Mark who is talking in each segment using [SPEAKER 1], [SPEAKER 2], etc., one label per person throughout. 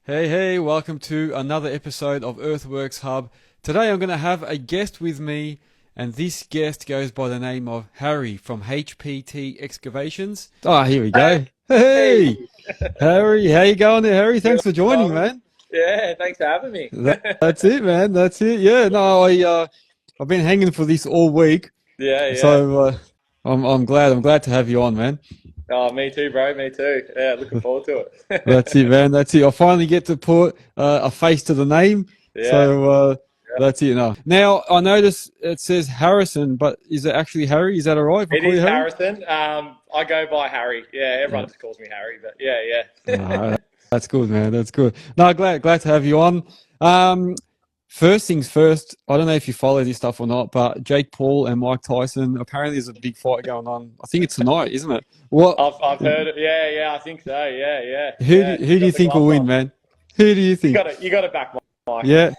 [SPEAKER 1] Hey, welcome to another episode of Earthworks Hub. Today I'm going to have a guest with me, and this guest goes by the name of Harry from HPT Excavations. Here we go. Hey, Harry, how you going there, Harry? Thanks for joining, man.
[SPEAKER 2] Yeah, thanks for having me.
[SPEAKER 1] That's it, man. That's it. Yeah, no, I've been hanging for this all week,
[SPEAKER 2] Yeah.
[SPEAKER 1] so I'm glad to have you on, man.
[SPEAKER 2] Oh, me too, bro. Me too. Yeah, looking forward to it.
[SPEAKER 1] That's it, man. That's it. I finally get to put a face to the name.
[SPEAKER 2] Yeah.
[SPEAKER 1] So that's it now. Now, I notice it says Harrison, but is it actually Harry? Is that all right if I
[SPEAKER 2] It
[SPEAKER 1] call
[SPEAKER 2] is
[SPEAKER 1] you Harry?
[SPEAKER 2] Harrison. I go by Harry. Yeah,
[SPEAKER 1] Yeah.
[SPEAKER 2] everyone just calls me Harry, but yeah.
[SPEAKER 1] No, that's good, man. That's good. No, glad to have you on. Um, First things first, I don't know if you follow this stuff or not, but Jake Paul and Mike Tyson, apparently there's a big fight going on. I think it's tonight, isn't it? What?
[SPEAKER 2] I've heard it. Yeah, I think so. Yeah.
[SPEAKER 1] Who do you
[SPEAKER 2] Got the
[SPEAKER 1] think will
[SPEAKER 2] gloves
[SPEAKER 1] win,
[SPEAKER 2] on.
[SPEAKER 1] man? Who do you think?
[SPEAKER 2] You got to back Mike.
[SPEAKER 1] Yeah,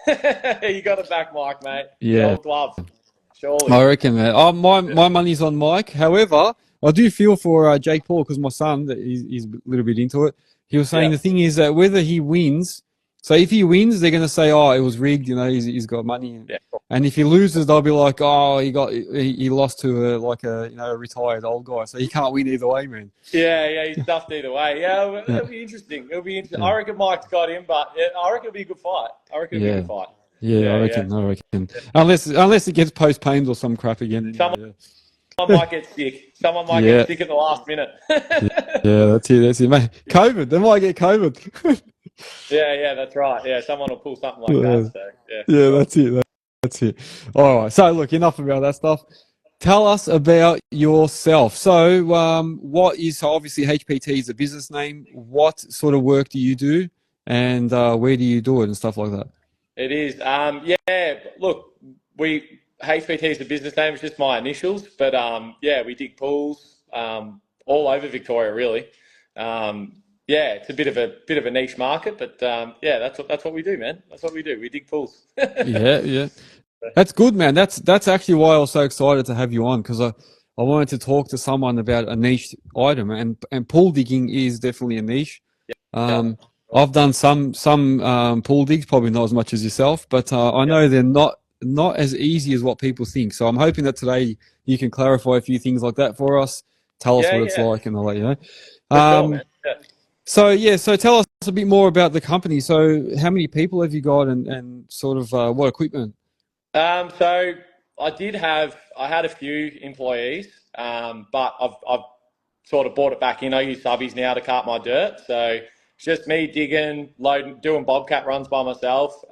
[SPEAKER 2] You got to back Mike, mate. The
[SPEAKER 1] yeah.
[SPEAKER 2] old glove. Surely.
[SPEAKER 1] I reckon, man. My money's on Mike. However, I do feel for Jake Paul because my son, he's a little bit into it. He was saying
[SPEAKER 2] Yeah.
[SPEAKER 1] the thing is that whether he wins, so if he wins, they're going to say, "Oh, it was rigged," he's got money.
[SPEAKER 2] Yeah.
[SPEAKER 1] And if he loses, they'll be like, "Oh, he lost to a retired old guy, so he can't win either way, man."
[SPEAKER 2] Yeah, he's stuffed either way. Yeah,
[SPEAKER 1] Yeah,
[SPEAKER 2] it'll be interesting. It'll be interesting.
[SPEAKER 1] yeah,
[SPEAKER 2] I reckon Mike's got him, but I reckon it'll be a good fight. I reckon it'll be a
[SPEAKER 1] yeah,
[SPEAKER 2] good fight.
[SPEAKER 1] yeah. I
[SPEAKER 2] Yeah.
[SPEAKER 1] reckon. I reckon. Unless it gets postponed or some crap again.
[SPEAKER 2] Someone
[SPEAKER 1] Anyway,
[SPEAKER 2] might get sick. Someone might
[SPEAKER 1] yeah,
[SPEAKER 2] get sick at the last minute.
[SPEAKER 1] yeah, yeah. That's it, mate. COVID. They might get COVID.
[SPEAKER 2] Yeah, that's right. Yeah, someone will pull something like
[SPEAKER 1] Yeah.
[SPEAKER 2] that. So, yeah, for
[SPEAKER 1] Yeah,
[SPEAKER 2] sure.
[SPEAKER 1] that's it. That's it. All right. So, look, enough about that stuff. Tell us about yourself. So, so obviously HPT is a business name. What sort of work do you do, and where do you do it and stuff like that?
[SPEAKER 2] It is. Yeah, look, HPT is the business name. It's just my initials. But, yeah, we dig pools all over Victoria, really. Yeah, it's a bit of a niche market, but yeah, that's what we do, man. That's what we do. We dig pools.
[SPEAKER 1] Yeah. That's good, man. That's actually why I was so excited to have you on because I wanted to talk to someone about a niche item, and pool digging is definitely a niche.
[SPEAKER 2] Yeah.
[SPEAKER 1] Um, I've done some pool digs, probably not as much as yourself, but I know they're not as easy as what people think. So I'm hoping that today you can clarify a few things like that for us. Tell us what it's
[SPEAKER 2] Yeah,
[SPEAKER 1] like, and I'll let you know.
[SPEAKER 2] for sure, man.
[SPEAKER 1] Um,
[SPEAKER 2] Yeah.
[SPEAKER 1] so tell us a bit more about the company. So how many people have you got, and sort of what equipment?
[SPEAKER 2] So I had a few employees, but I've sort of brought it back in. I use subbies now to cart my dirt, so it's just me digging, loading, doing bobcat runs by myself.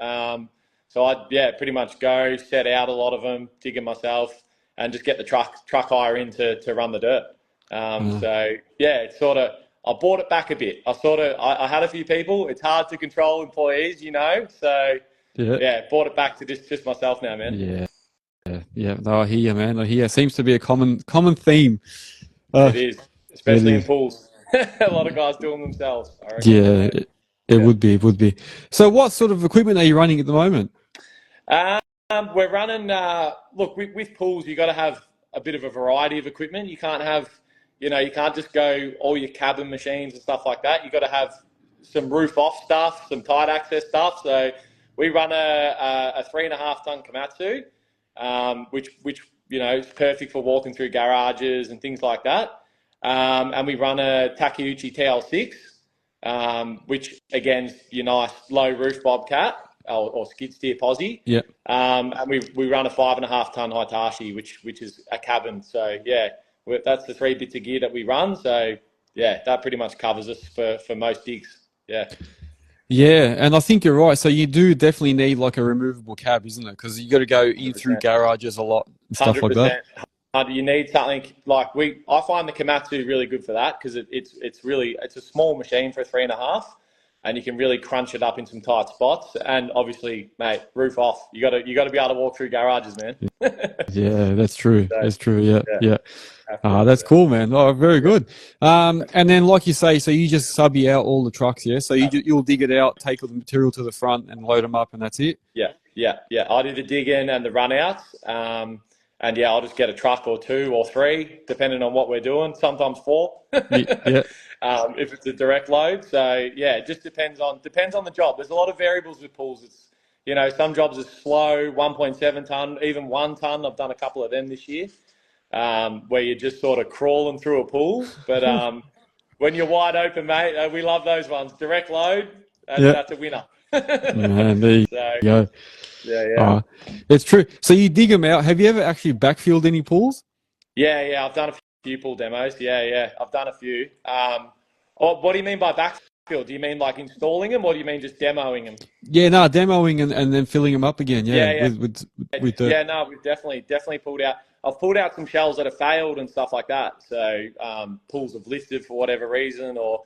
[SPEAKER 2] So pretty much go set out a lot of them, digging myself, and just get the truck hire in to run the dirt.
[SPEAKER 1] Uh,
[SPEAKER 2] So yeah, it's sort of I brought it back a bit. I had a few people. It's hard to control employees, so.
[SPEAKER 1] yeah.
[SPEAKER 2] Yeah, brought it back to just myself now, man.
[SPEAKER 1] Yeah. No, I hear you, man. I hear. Seems to be a common theme. Uh,
[SPEAKER 2] It is,
[SPEAKER 1] it
[SPEAKER 2] especially in
[SPEAKER 1] is.
[SPEAKER 2] pools. A lot of guys do them themselves, I reckon.
[SPEAKER 1] Yeah,
[SPEAKER 2] So,
[SPEAKER 1] it
[SPEAKER 2] yeah.
[SPEAKER 1] would be. It would be. So, what sort of equipment are you running at the moment?
[SPEAKER 2] We're running, look, with pools, you got to have a bit of a variety of equipment. You can't have, you can't just go all your cabin machines and stuff like that. You got to have some roof off stuff, some tight access stuff. So we run a 3.5 ton Komatsu, which is perfect for walking through garages and things like that. And we run a Takeuchi TL6, which again is your nice low roof bobcat or skid steer posse.
[SPEAKER 1] Yeah.
[SPEAKER 2] And we run a 5.5 ton Hitachi, which is a cabin. So yeah, that's the 3 bits of gear that we run. So yeah, that pretty much covers us for most digs. Yeah.
[SPEAKER 1] Yeah, and I think you're right. So you do definitely need like a removable cab, isn't it? Because you got to go in through
[SPEAKER 2] 100%.
[SPEAKER 1] garages a lot and stuff like that.
[SPEAKER 2] 100%. You need something like I find the Komatsu really good for that because it's a small machine for a 3.5, and you can really crunch it up in some tight spots. And obviously, mate, roof off. You got to be able to walk through garages, man.
[SPEAKER 1] Yeah, that's true.
[SPEAKER 2] So,
[SPEAKER 1] That's true. Yeah,
[SPEAKER 2] yeah,
[SPEAKER 1] yeah.
[SPEAKER 2] absolutely.
[SPEAKER 1] That's cool, man. Oh, very good. And then, like you say, so you just subby out all the trucks, yeah? So you'll dig it out, take all the material to the front, and load them up, and that's it.
[SPEAKER 2] Yeah. I do the digging and the run outs. yeah, I'll just get a truck or 2 or 3, depending on what we're doing. Sometimes 4,
[SPEAKER 1] Yeah.
[SPEAKER 2] if it's a direct load. So yeah, it just depends on the job. There's a lot of variables with pools. It's some jobs are slow, 1.7 ton, even 1 ton. I've done a couple of them this year, where you're just sort of crawling through a pool. But when you're wide open, mate, we love those ones. Direct load,
[SPEAKER 1] Yeah.
[SPEAKER 2] that's a winner.
[SPEAKER 1] Man, there you
[SPEAKER 2] So
[SPEAKER 1] go.
[SPEAKER 2] yeah.
[SPEAKER 1] It's true. So you dig them out. Have you ever actually backfilled any pools?
[SPEAKER 2] Yeah. I've done a few pool demos. Yeah. I've done a few. What do you mean by backfill? Do you mean like installing them, or do you mean just demoing them?
[SPEAKER 1] Yeah, no, demoing and then filling them up again. Yeah,
[SPEAKER 2] Yeah.
[SPEAKER 1] with dirt.
[SPEAKER 2] Yeah, no, we've definitely pulled out. I've pulled out some shells that have failed and stuff like that. So pools have lifted for whatever reason, or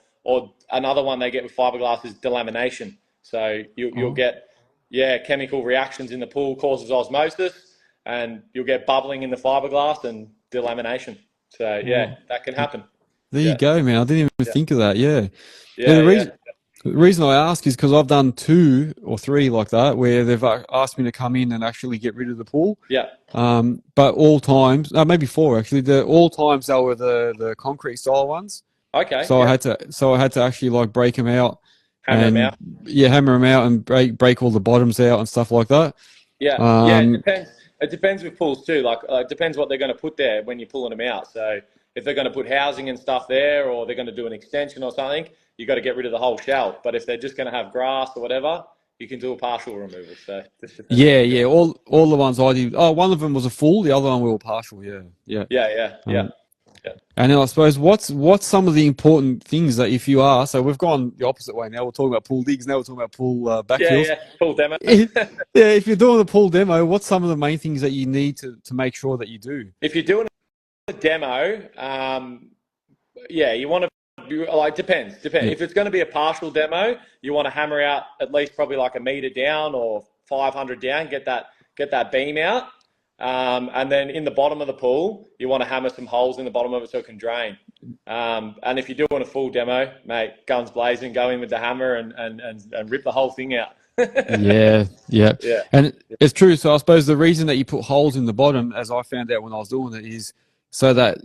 [SPEAKER 2] another one they get with fiberglass is delamination. So you'll get chemical reactions in the pool, causes osmosis, and you'll get bubbling in the fiberglass and delamination. So yeah, that can happen.
[SPEAKER 1] There you go, man. I didn't even think of that. Yeah.
[SPEAKER 2] Yeah.
[SPEAKER 1] The reason I ask is because I've done 2 or 3 like that where they've asked me to come in and actually get rid of the pool.
[SPEAKER 2] Yeah.
[SPEAKER 1] But all times, maybe 4 actually. All times they were the concrete style ones.
[SPEAKER 2] Okay.
[SPEAKER 1] So I had to actually like break them out,
[SPEAKER 2] Hammer them out.
[SPEAKER 1] Yeah, hammer them out and break all the bottoms out and stuff like that.
[SPEAKER 2] Yeah. It depends. It depends with pools too. Like it depends what they're going to put there when you're pulling them out. So if they're going to put housing and stuff there, or they're going to do an extension or something, you got to get rid of the whole shell. But if they're just going to have grass or whatever, you can do a partial removal. So
[SPEAKER 1] yeah. All the ones I did. Oh, one of them was a full. The other one we were partial. Yeah. And then I suppose what's some of the important things that if you are, so we've gone the opposite way now. We're talking about pool digs. Now we're talking about pool backfills.
[SPEAKER 2] Yeah. Pool demo.
[SPEAKER 1] If you're doing a pool demo, what's some of the main things that you need to make sure that you do?
[SPEAKER 2] If you're doing a demo, you want to. Like depends.
[SPEAKER 1] Yeah.
[SPEAKER 2] If it's going to be a partial demo, you want to hammer out at least probably like a meter down or 500 down. Get that beam out, and then in the bottom of the pool, you want to hammer some holes in the bottom of it so it can drain. And if you're doing a full demo, mate, guns blazing, go in with the hammer and rip the whole thing out.
[SPEAKER 1] Yeah. And it's true. So I suppose the reason that you put holes in the bottom, as I found out when I was doing it, is so that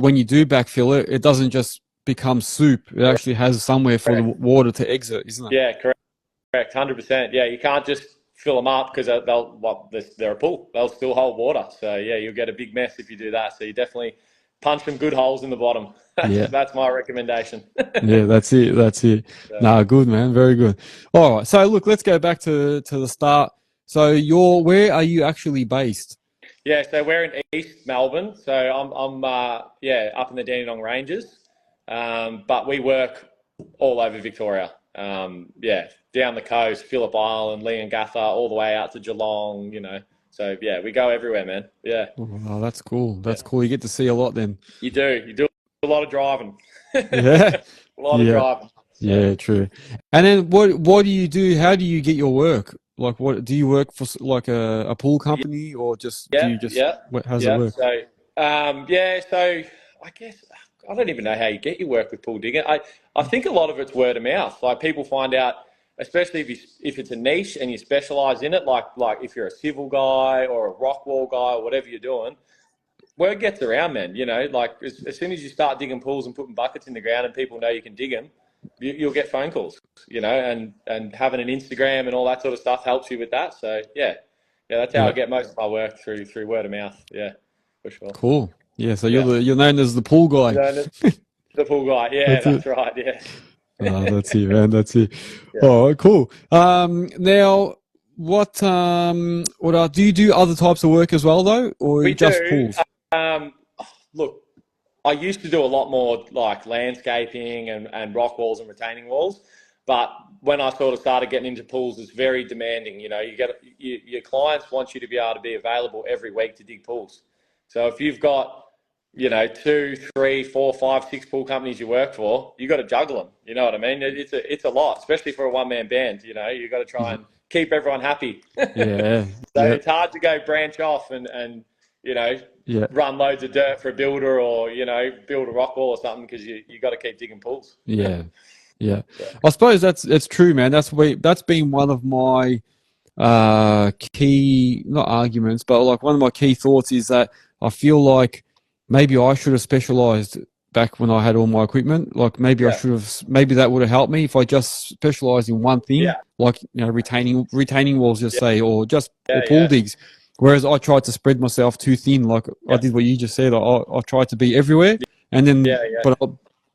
[SPEAKER 1] when you do backfill it, it doesn't just become soup. It actually has somewhere for the water to exit, isn't it?
[SPEAKER 2] Yeah, correct, 100%. Yeah, you can't just fill them up because they're a pool. They'll still hold water. So yeah, you'll get a big mess if you do that. So you definitely punch some good holes in the bottom. That's my recommendation.
[SPEAKER 1] Yeah, that's it.
[SPEAKER 2] Yeah.
[SPEAKER 1] No, good, man. Very good. All right. So look, let's go back to the start. So where are you actually based?
[SPEAKER 2] Yeah, so we're in East Melbourne. So I'm up in the Dandenong Ranges. But we work all over Victoria. Down the coast, Phillip Island, Leongatha, all the way out to Geelong, So yeah, we go everywhere, man. Yeah.
[SPEAKER 1] Oh, that's cool. That's cool. You get to see a lot then.
[SPEAKER 2] You do a lot of driving.
[SPEAKER 1] Yeah.
[SPEAKER 2] A lot of driving. So.
[SPEAKER 1] Yeah, true. And then what do you do? How do you get your work? Like, what do you work for? Like a pool company, or just do you just? How's it work?
[SPEAKER 2] So so I guess I don't even know how you get your work with pool digging. I think a lot of it's word of mouth. Like people find out, especially if it's a niche and you specialize in it. Like if you're a civil guy or a rock wall guy or whatever you're doing. Word gets around, man. Like as soon as you start digging pools and putting buckets in the ground and people know you can dig them, you'll get phone calls, and having an Instagram and all that sort of stuff helps you with that. So that's how I get most of my work through word of mouth. Yeah, for sure.
[SPEAKER 1] Cool. Yeah, so you're known as the pool guy.
[SPEAKER 2] The pool guy. Yeah, that's right. Yeah.
[SPEAKER 1] That's it, man. That's it. Yeah. Oh, cool. Now, what do you do other types of work as well, though, or just pools?
[SPEAKER 2] Look, I used to do a lot more like landscaping and rock walls and retaining walls, but when I sort of started getting into pools, it's very demanding. Your clients want you to be able to be available every week to dig pools. So if you've got 2, 3, 4, 5, 6 pool companies you work for, you got to juggle them. You know what I mean? It's a lot, especially for a one-man band. You got to try and keep everyone happy.
[SPEAKER 1] Yeah.
[SPEAKER 2] So it's hard to go branch off and run loads of dirt for a builder or build a rock wall or something because you got to keep digging pools.
[SPEAKER 1] Yeah. I suppose that's true, man. That's been one of my key, not arguments, but like one of my key thoughts is that I feel like maybe I should have specialized back when I had all my equipment. Like maybe I
[SPEAKER 2] Yeah.
[SPEAKER 1] should have, maybe that would have helped me if I just specialized in one thing,
[SPEAKER 2] Yeah.
[SPEAKER 1] like, retaining walls, just
[SPEAKER 2] Yeah.
[SPEAKER 1] say, or
[SPEAKER 2] Yeah.
[SPEAKER 1] pool
[SPEAKER 2] Yeah.
[SPEAKER 1] digs. Whereas I tried to spread myself too thin, like I
[SPEAKER 2] Yeah.
[SPEAKER 1] did what you just said. I tried to be everywhere, and then,
[SPEAKER 2] Yeah. Yeah.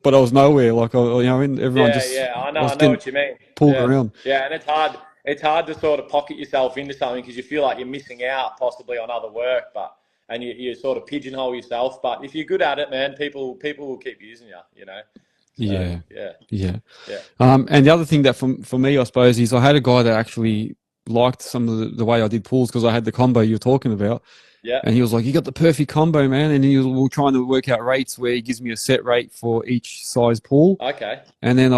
[SPEAKER 1] but I was nowhere. Like, everyone
[SPEAKER 2] Yeah,
[SPEAKER 1] just,
[SPEAKER 2] yeah, I
[SPEAKER 1] I
[SPEAKER 2] know,
[SPEAKER 1] was
[SPEAKER 2] I know
[SPEAKER 1] getting
[SPEAKER 2] what you mean.
[SPEAKER 1] pulled
[SPEAKER 2] Yeah,
[SPEAKER 1] around.
[SPEAKER 2] yeah, and it's hard. It's hard to sort of pocket yourself into something because you feel like you're missing out possibly on other work, but and you sort of pigeonhole yourself. But if you're good at it, man, people will keep using you. You know. So
[SPEAKER 1] Yeah,
[SPEAKER 2] yeah,
[SPEAKER 1] yeah.
[SPEAKER 2] yeah,
[SPEAKER 1] And the other thing that for me, I suppose, is I had a guy that actually liked some of the way I did pulls because I had the combo you're talking about.
[SPEAKER 2] yeah.
[SPEAKER 1] And he was like, "You got the perfect combo, man." And we were trying to work out rates where he gives me a set rate for each size pool.
[SPEAKER 2] Okay.
[SPEAKER 1] And then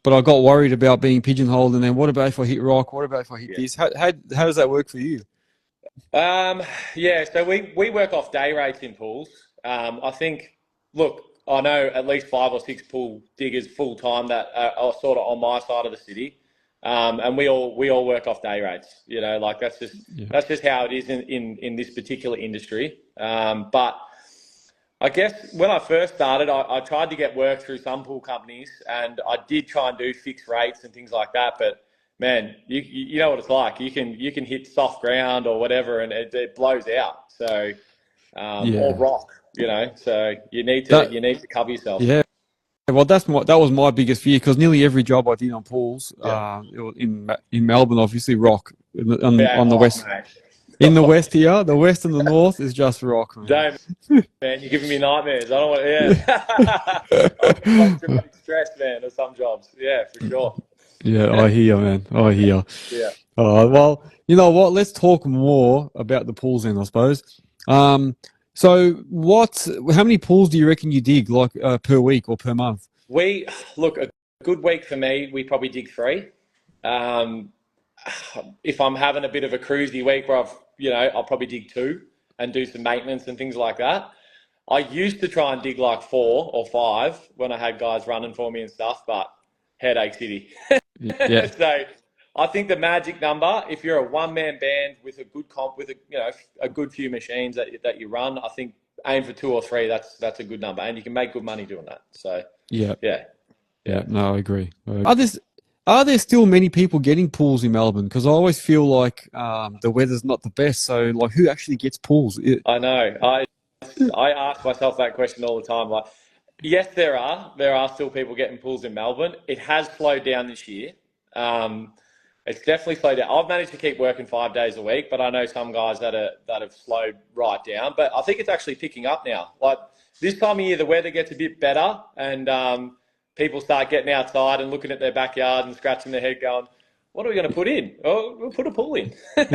[SPEAKER 1] but I got worried about being pigeonholed. And then what about if I hit rock? What about if I hit
[SPEAKER 2] Yeah.
[SPEAKER 1] this? How does that work for you?
[SPEAKER 2] Yeah. So we work off day rates in pools. I think. Look, I know at least 5 or 6 pool diggers full time that are sort of on my side of the city. And we all work off day rates. You know, like
[SPEAKER 1] Yeah,
[SPEAKER 2] that's just how it is in this particular industry. But I guess when I first started, I tried to get work through some pool companies, and I did try and do fixed rates and things like that. But man, you know what it's like. You can hit soft ground or whatever, and it blows out. So or
[SPEAKER 1] yeah.
[SPEAKER 2] rock, you know. So
[SPEAKER 1] That
[SPEAKER 2] you need to cover yourself.
[SPEAKER 1] yeah. Well, that was my biggest fear because nearly every job I did on pools,
[SPEAKER 2] Yeah.
[SPEAKER 1] it was in Melbourne, obviously rock
[SPEAKER 2] Yeah.
[SPEAKER 1] on the
[SPEAKER 2] Oh
[SPEAKER 1] west.
[SPEAKER 2] mate.
[SPEAKER 1] In the west here, the west and the north is just rock, man.
[SPEAKER 2] Don't, man, you're giving me nightmares. I don't want. Yeah. I'll get like traumatic stress, man, at some jobs. Yeah, for sure.
[SPEAKER 1] Yeah, I hear, man. I hear.
[SPEAKER 2] Yeah.
[SPEAKER 1] Well, you know what? Let's talk more about the pools then, I suppose. So how many pools do you reckon you dig, like per week or per month?
[SPEAKER 2] We look a good week for me. We probably dig 3. Um, if I'm having a bit of a cruisy week where I'll probably dig 2 and do some maintenance and things like that. I used to try and dig like 4 or 5 when I had guys running for me and stuff, but headache city.
[SPEAKER 1] Yeah,
[SPEAKER 2] So I think the magic number, if you're a one-man band with a good comp, with a good few machines that you run, I think aim for 2 or 3. That's a good number, and you can make good money doing that. So
[SPEAKER 1] yeah,
[SPEAKER 2] yeah,
[SPEAKER 1] yeah.
[SPEAKER 2] yeah.
[SPEAKER 1] No, I agree. Are there still many people getting pools in Melbourne? Because I always feel like the weather's not the best. So, like, who actually gets pools?
[SPEAKER 2] I know. I ask myself that question all the time. Like, yes, there are still people getting pools in Melbourne. It has slowed down this year. Um, it's definitely slowed down. I've managed to keep working 5 days a week, but I know some guys that have slowed right down. But I think it's actually picking up now. Like this time of year, the weather gets a bit better, and people start getting outside and looking at their backyard and scratching their head, going, "What are we going to put in? Oh, we'll put a pool in.
[SPEAKER 1] Yeah,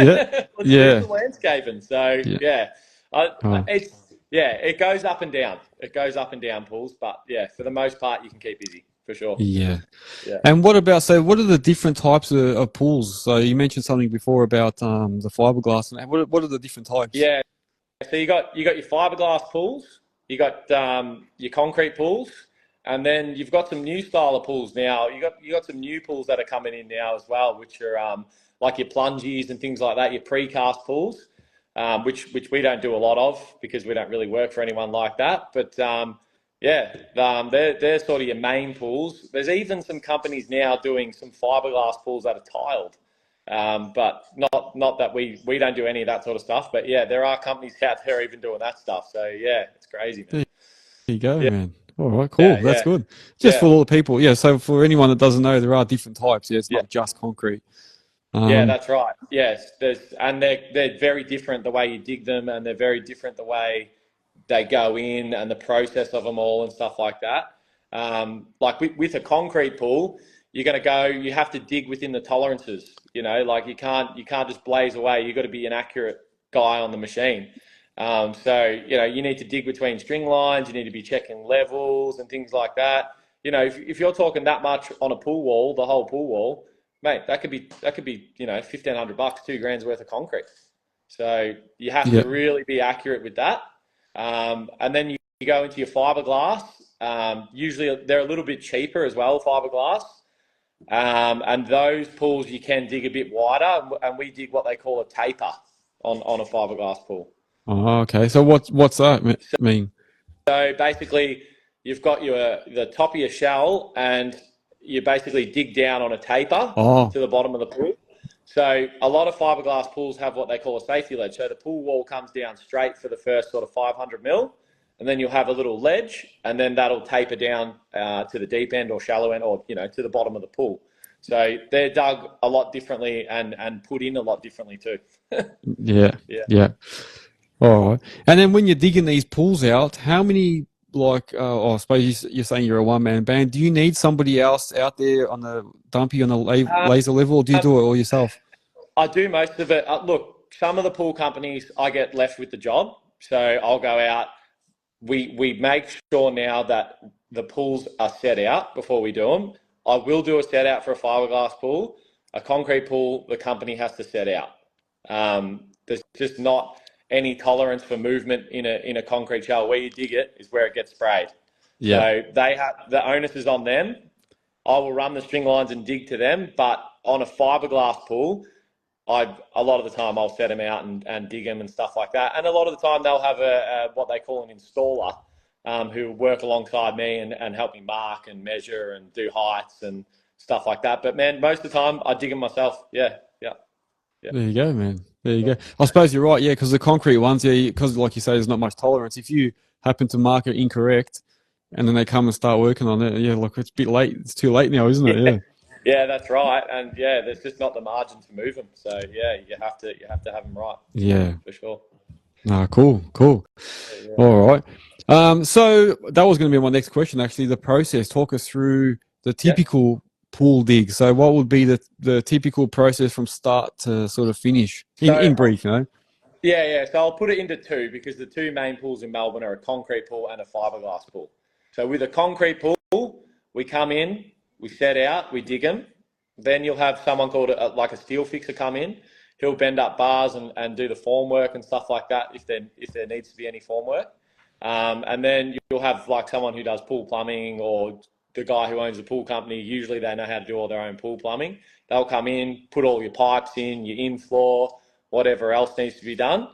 [SPEAKER 2] Let's do
[SPEAKER 1] yeah,
[SPEAKER 2] some landscaping." So
[SPEAKER 1] yeah.
[SPEAKER 2] yeah,
[SPEAKER 1] Oh,
[SPEAKER 2] it goes up and down. It goes up and down pools, but yeah, for the most part, you can keep busy for sure.
[SPEAKER 1] yeah.
[SPEAKER 2] Yeah.
[SPEAKER 1] And what are the different types of pools? So you mentioned something before about the fiberglass. And what are the different types?
[SPEAKER 2] Yeah. So you got your fiberglass pools, you got your concrete pools, and then you've got some new style of pools now. You got some new pools that are coming in now as well, which are like your plungies and things like that, your precast pools, which we don't do a lot of because we don't really work for anyone like that. But yeah, they're sort of your main pools. There's even some companies now doing some fiberglass pools that are tiled. But not that we don't do any of that sort of stuff. But yeah, there are companies out there even doing that stuff. So yeah, it's crazy, man.
[SPEAKER 1] There you go,
[SPEAKER 2] Yeah,
[SPEAKER 1] man. All right, cool.
[SPEAKER 2] yeah,
[SPEAKER 1] That's
[SPEAKER 2] yeah,
[SPEAKER 1] good. Just for
[SPEAKER 2] yeah,
[SPEAKER 1] all the people, yeah. So for anyone that doesn't know, there are different types. Yeah, it's
[SPEAKER 2] yeah,
[SPEAKER 1] not just concrete.
[SPEAKER 2] yeah.
[SPEAKER 1] Um,
[SPEAKER 2] That's right. Yes, they're very different the way you dig them, and they're very different the way they go in and the process of them all and stuff like that. Like with a concrete pool, you have to dig within the tolerances. Like you can't just blaze away. You've got to be an accurate guy on the machine. So you need to dig between string lines. You need to be checking levels and things like that. If you're talking that much on a pool wall, the whole pool wall, mate, that could be $1,500, 2 grand's worth of concrete. So you have
[SPEAKER 1] yeah,
[SPEAKER 2] to really be accurate with that. And then you go into your fiberglass. Usually they're a little bit cheaper as well, fiberglass. And those pools you can dig a bit wider, and we dig what they call a taper on a fiberglass pool.
[SPEAKER 1] Oh, okay. So what's that mean?
[SPEAKER 2] So basically, you've got the top of your shell, and you basically dig down on a taper
[SPEAKER 1] Oh,
[SPEAKER 2] to the bottom of the pool. So a lot of fiberglass pools have what they call a safety ledge. So the pool wall comes down straight for the first sort of 500 mil, and then you'll have a little ledge, and then that'll taper down to the deep end or shallow end, or to the bottom of the pool. So they're dug a lot differently and put in a lot differently too.
[SPEAKER 1] yeah,
[SPEAKER 2] Yeah.
[SPEAKER 1] yeah. All right. And then when you're digging these pools out, how many, I suppose you're saying you're a one-man band. Do you need somebody else out there on the dumpy on the laser level, or do you do it all yourself?
[SPEAKER 2] I do most of it. Look, some of the pool companies, I get left with the job. So I'll go out. We make sure now that the pools are set out before we do them. I will do a set out for a fiberglass pool. A concrete pool, the company has to set out. There's just not any tolerance for movement in a concrete shell. Where you dig it is where it gets sprayed.
[SPEAKER 1] Yeah.
[SPEAKER 2] So the onus is on them. I will run the string lines and dig to them, but on a fiberglass pool, a lot of the time I'll set them out and dig them and stuff like that. And a lot of the time they'll have what they call an installer who work alongside me and help me mark and measure and do heights and stuff like that. But man, most of the time I dig them myself. Yeah.
[SPEAKER 1] There you go, man. There you go. I suppose you're right, yeah, because the concrete ones, yeah, because like you say, there's not much tolerance. If you happen to mark it incorrect and then they come and start working on it, yeah, look, it's a bit late. It's too late now, isn't it? Yeah.
[SPEAKER 2] Yeah, that's right. And yeah, there's just not the margin to move them. So yeah, you have to have them right.
[SPEAKER 1] Yeah.
[SPEAKER 2] For sure.
[SPEAKER 1] Ah, cool.
[SPEAKER 2] Yeah.
[SPEAKER 1] All right. So that was going to be my next question, actually, the process. Talk us through the typical pool dig. So what would be the typical process from start to sort of finish in brief,
[SPEAKER 2] Yeah. So I'll put it into two, because the two main pools in Melbourne are a concrete pool and a fiberglass pool. So with a concrete pool, we come in, we set out, we dig them. Then you'll have someone called like a steel fixer come in. He'll bend up bars and do the form work and stuff like that if there needs to be any form work. And then you'll have like someone who does pool plumbing, or the guy who owns the pool company. Usually they know how to do all their own pool plumbing. They'll come in, put all your pipes in, your in-floor, whatever else needs to be done.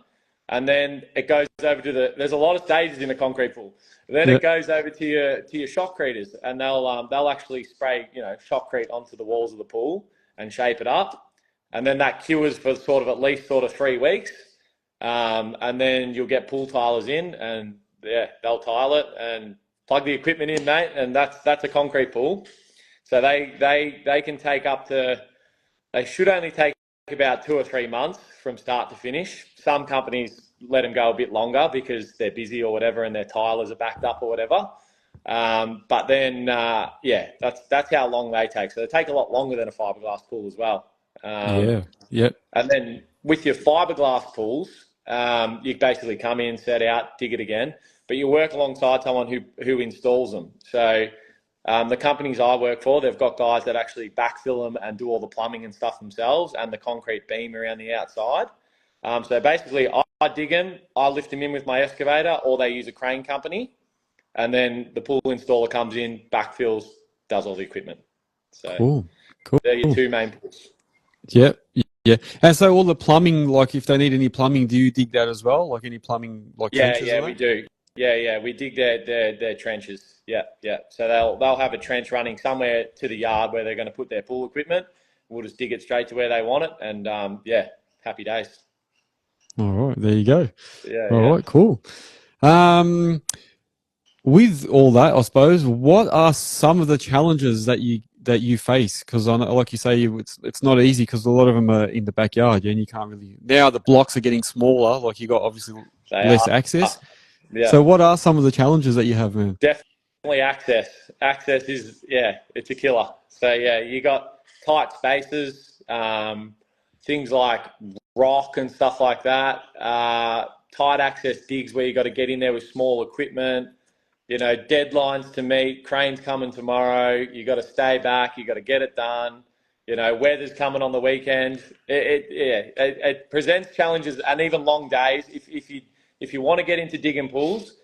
[SPEAKER 2] And then it goes over to there's a lot of stages in a concrete pool. Then it goes over to your shotcreters, and they'll actually spray shotcrete onto the walls of the pool and shape it up. And then that cures for at least 3 weeks. And then you'll get pool tilers in, and they'll tile it and plug the equipment in, mate. And that's a concrete pool. So they can take they should only take about 2 or 3 months from start to finish. Some companies let them go a bit longer because they're busy or whatever, and their tilers are backed up or whatever. But then, that's how long they take. So they take a lot longer than a fiberglass pool as well. And then with your fiberglass pools, you basically come in, set out, dig it again, but you work alongside someone who installs them. So the companies I work for, they've got guys that actually backfill them and do all the plumbing and stuff themselves, and the concrete beam around the outside. So basically I dig them, I lift them in with my excavator, or they use a crane company, and then the pool installer comes in, backfills, does all the equipment. So
[SPEAKER 1] cool.
[SPEAKER 2] They're your two main pools.
[SPEAKER 1] Yeah. And so all the plumbing, like if they need any plumbing, do you dig that as well? Like any plumbing, like trenches?
[SPEAKER 2] Yeah, we do. Yeah, we dig their trenches. Yeah. So they'll have a trench running somewhere to the yard where they're going to put their pool equipment. We'll just dig it straight to where they want it, and happy days.
[SPEAKER 1] All right, there you go.
[SPEAKER 2] Yeah.
[SPEAKER 1] All right, cool. With all that, I suppose, what are some of the challenges that you face? Because like you say, it's not easy because a lot of them are in the backyard, and you can't really. Now the blocks are getting smaller, like you got obviously less access.
[SPEAKER 2] Yeah.
[SPEAKER 1] So what are some of the challenges that you have, man?
[SPEAKER 2] Definitely access. Access is it's a killer. So you got tight spaces, things like rock and stuff like that. Tight access digs where you got to get in there with small equipment. Deadlines to meet, cranes coming tomorrow, you got to stay back, you got to get it done. Weather's coming on the weekend. It presents challenges, and even long days. If you want to get into digging pools,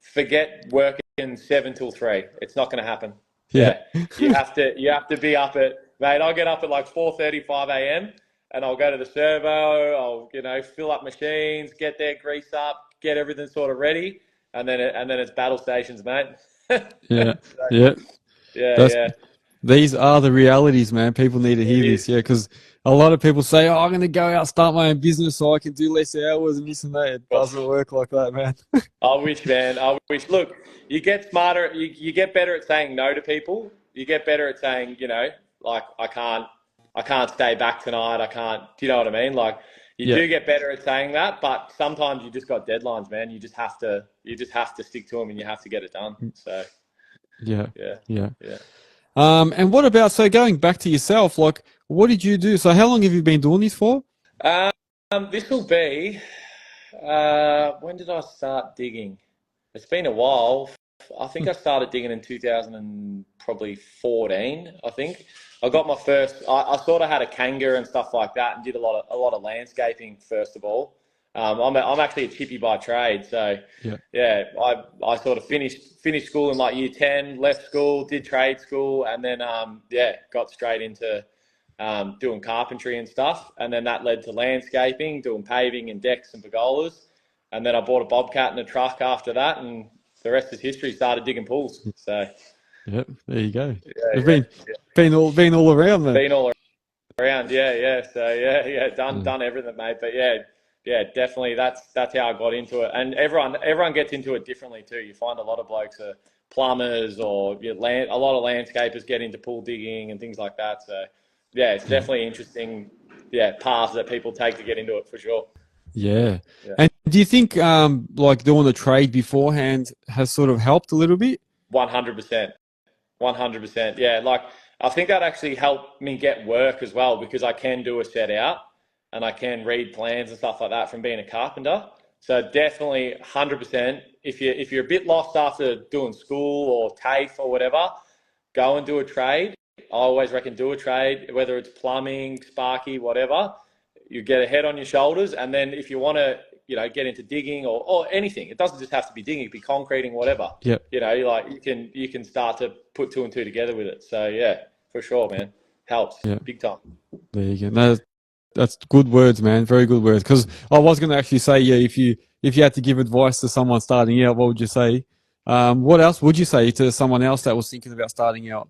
[SPEAKER 2] forget working 7 till 3. It's not going to happen. Yeah. You have to be up at Mate, I get up at like 4:35 a.m. and I'll go to the servo. I'll, fill up machines, get there, grease up, get everything sort of ready, and then it's battle stations, mate.
[SPEAKER 1] Yeah,
[SPEAKER 2] So,
[SPEAKER 1] yeah.
[SPEAKER 2] yeah,
[SPEAKER 1] That's
[SPEAKER 2] yeah.
[SPEAKER 1] These are the realities, man. People need to
[SPEAKER 2] It
[SPEAKER 1] hear this,
[SPEAKER 2] is.
[SPEAKER 1] yeah, because a lot of people say, "Oh, I'm going to go out start my own business so I can do less hours and this and that." It doesn't work like that, man.
[SPEAKER 2] I wish, man. I wish. Look, you get smarter. You get better at saying no to people. You get better at saying, like I can't stay back tonight. I can't. Do you know what I mean? Like you
[SPEAKER 1] Yeah,
[SPEAKER 2] do get better at saying that, but sometimes you just got deadlines, man. You just have to stick to them, and you have to get it done. So
[SPEAKER 1] yeah,
[SPEAKER 2] yeah,
[SPEAKER 1] yeah.
[SPEAKER 2] yeah.
[SPEAKER 1] And what about, so going back to yourself, like, what did you do? So how long have you been doing this for?
[SPEAKER 2] This will be. When did I start digging? It's been a while. I think I started digging in 2000 and probably 14. I think I got my first. I sort of had a Kanga and stuff like that, and did a lot of landscaping first of all. I'm actually a chippy by trade, so
[SPEAKER 1] Yeah.
[SPEAKER 2] yeah, I sort of finished school in like year 10, left school, did trade school, and then yeah, got straight into doing carpentry and stuff, and then that led to landscaping, doing paving and decks and pergolas, and then I bought a bobcat and a truck after that, and the rest is history. Started digging pools. So
[SPEAKER 1] Yep, there you go.
[SPEAKER 2] yeah,
[SPEAKER 1] You've
[SPEAKER 2] yeah,
[SPEAKER 1] been
[SPEAKER 2] yeah.
[SPEAKER 1] been all around, man.
[SPEAKER 2] Been all around. Yeah, yeah. So yeah, yeah. Done
[SPEAKER 1] Mm.
[SPEAKER 2] done everything, mate. But yeah, yeah. Definitely. That's how I got into it. And everyone gets into it differently too. You find a lot of blokes are plumbers or a lot of landscapers get into pool digging and things like that. So yeah, it's
[SPEAKER 1] Yeah.
[SPEAKER 2] definitely interesting. Yeah, paths that people take to get into it for sure.
[SPEAKER 1] Yeah.
[SPEAKER 2] Yeah.
[SPEAKER 1] And do you think like doing the trade beforehand has sort of helped a little bit?
[SPEAKER 2] 100%. 100%. Yeah, like I think that actually helped me get work as well because I can do a set out and I can read plans and stuff like that from being a carpenter. So definitely 100%. If you're a bit lost after doing school or TAFE or whatever, go and do a trade. I always reckon do a trade, whether it's plumbing, sparky, whatever. You get a head on your shoulders, and then if you want to, get into digging or anything, it doesn't just have to be digging; it can be concreting, whatever.
[SPEAKER 1] Yep.
[SPEAKER 2] You can start to put two and two together with it. So yeah, for sure, man, helps
[SPEAKER 1] Yeah.
[SPEAKER 2] big time.
[SPEAKER 1] There you go. No, that's good words, man. Very good words. Because I was going to actually say, yeah, if you had to give advice to someone starting out, what would you say? What else would you say to someone else that was thinking about starting out?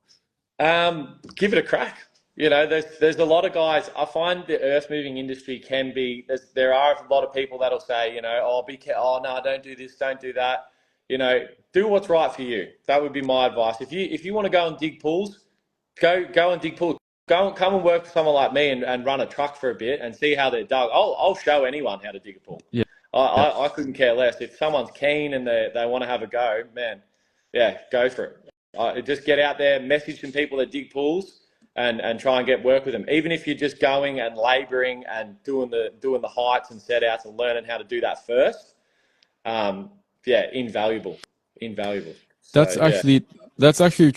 [SPEAKER 2] Give it a crack. There's a lot of guys. I find the earth moving industry can be. There are a lot of people that'll say, oh, oh no, don't do this, don't do that. Do what's right for you. That would be my advice. If you want to go and dig pools, go and dig pools. Come and work for someone like me and run a truck for a bit and see how they're dug. I'll show anyone how to dig a pool.
[SPEAKER 1] Yeah.
[SPEAKER 2] I couldn't care less. If someone's keen and they want to have a go, man, yeah, go for it. Just get out there, message some people that dig pools, and try and get work with them. Even if you're just going and labouring and doing the heights and set outs and learning how to do that first, yeah, invaluable, invaluable.
[SPEAKER 1] That's
[SPEAKER 2] So yeah,
[SPEAKER 1] actually that's actually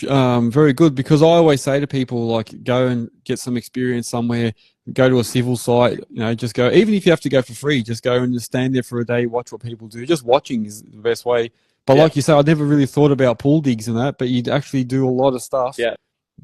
[SPEAKER 1] very good because I always say to people like go and get some experience somewhere, go to a civil site, just go. Even if you have to go for free, just go and just stand there for a day, watch what people do. Just watching is the best way. But
[SPEAKER 2] yeah,
[SPEAKER 1] like you say, I never really thought about pool digs and that, but you'd actually do a lot of stuff
[SPEAKER 2] yeah,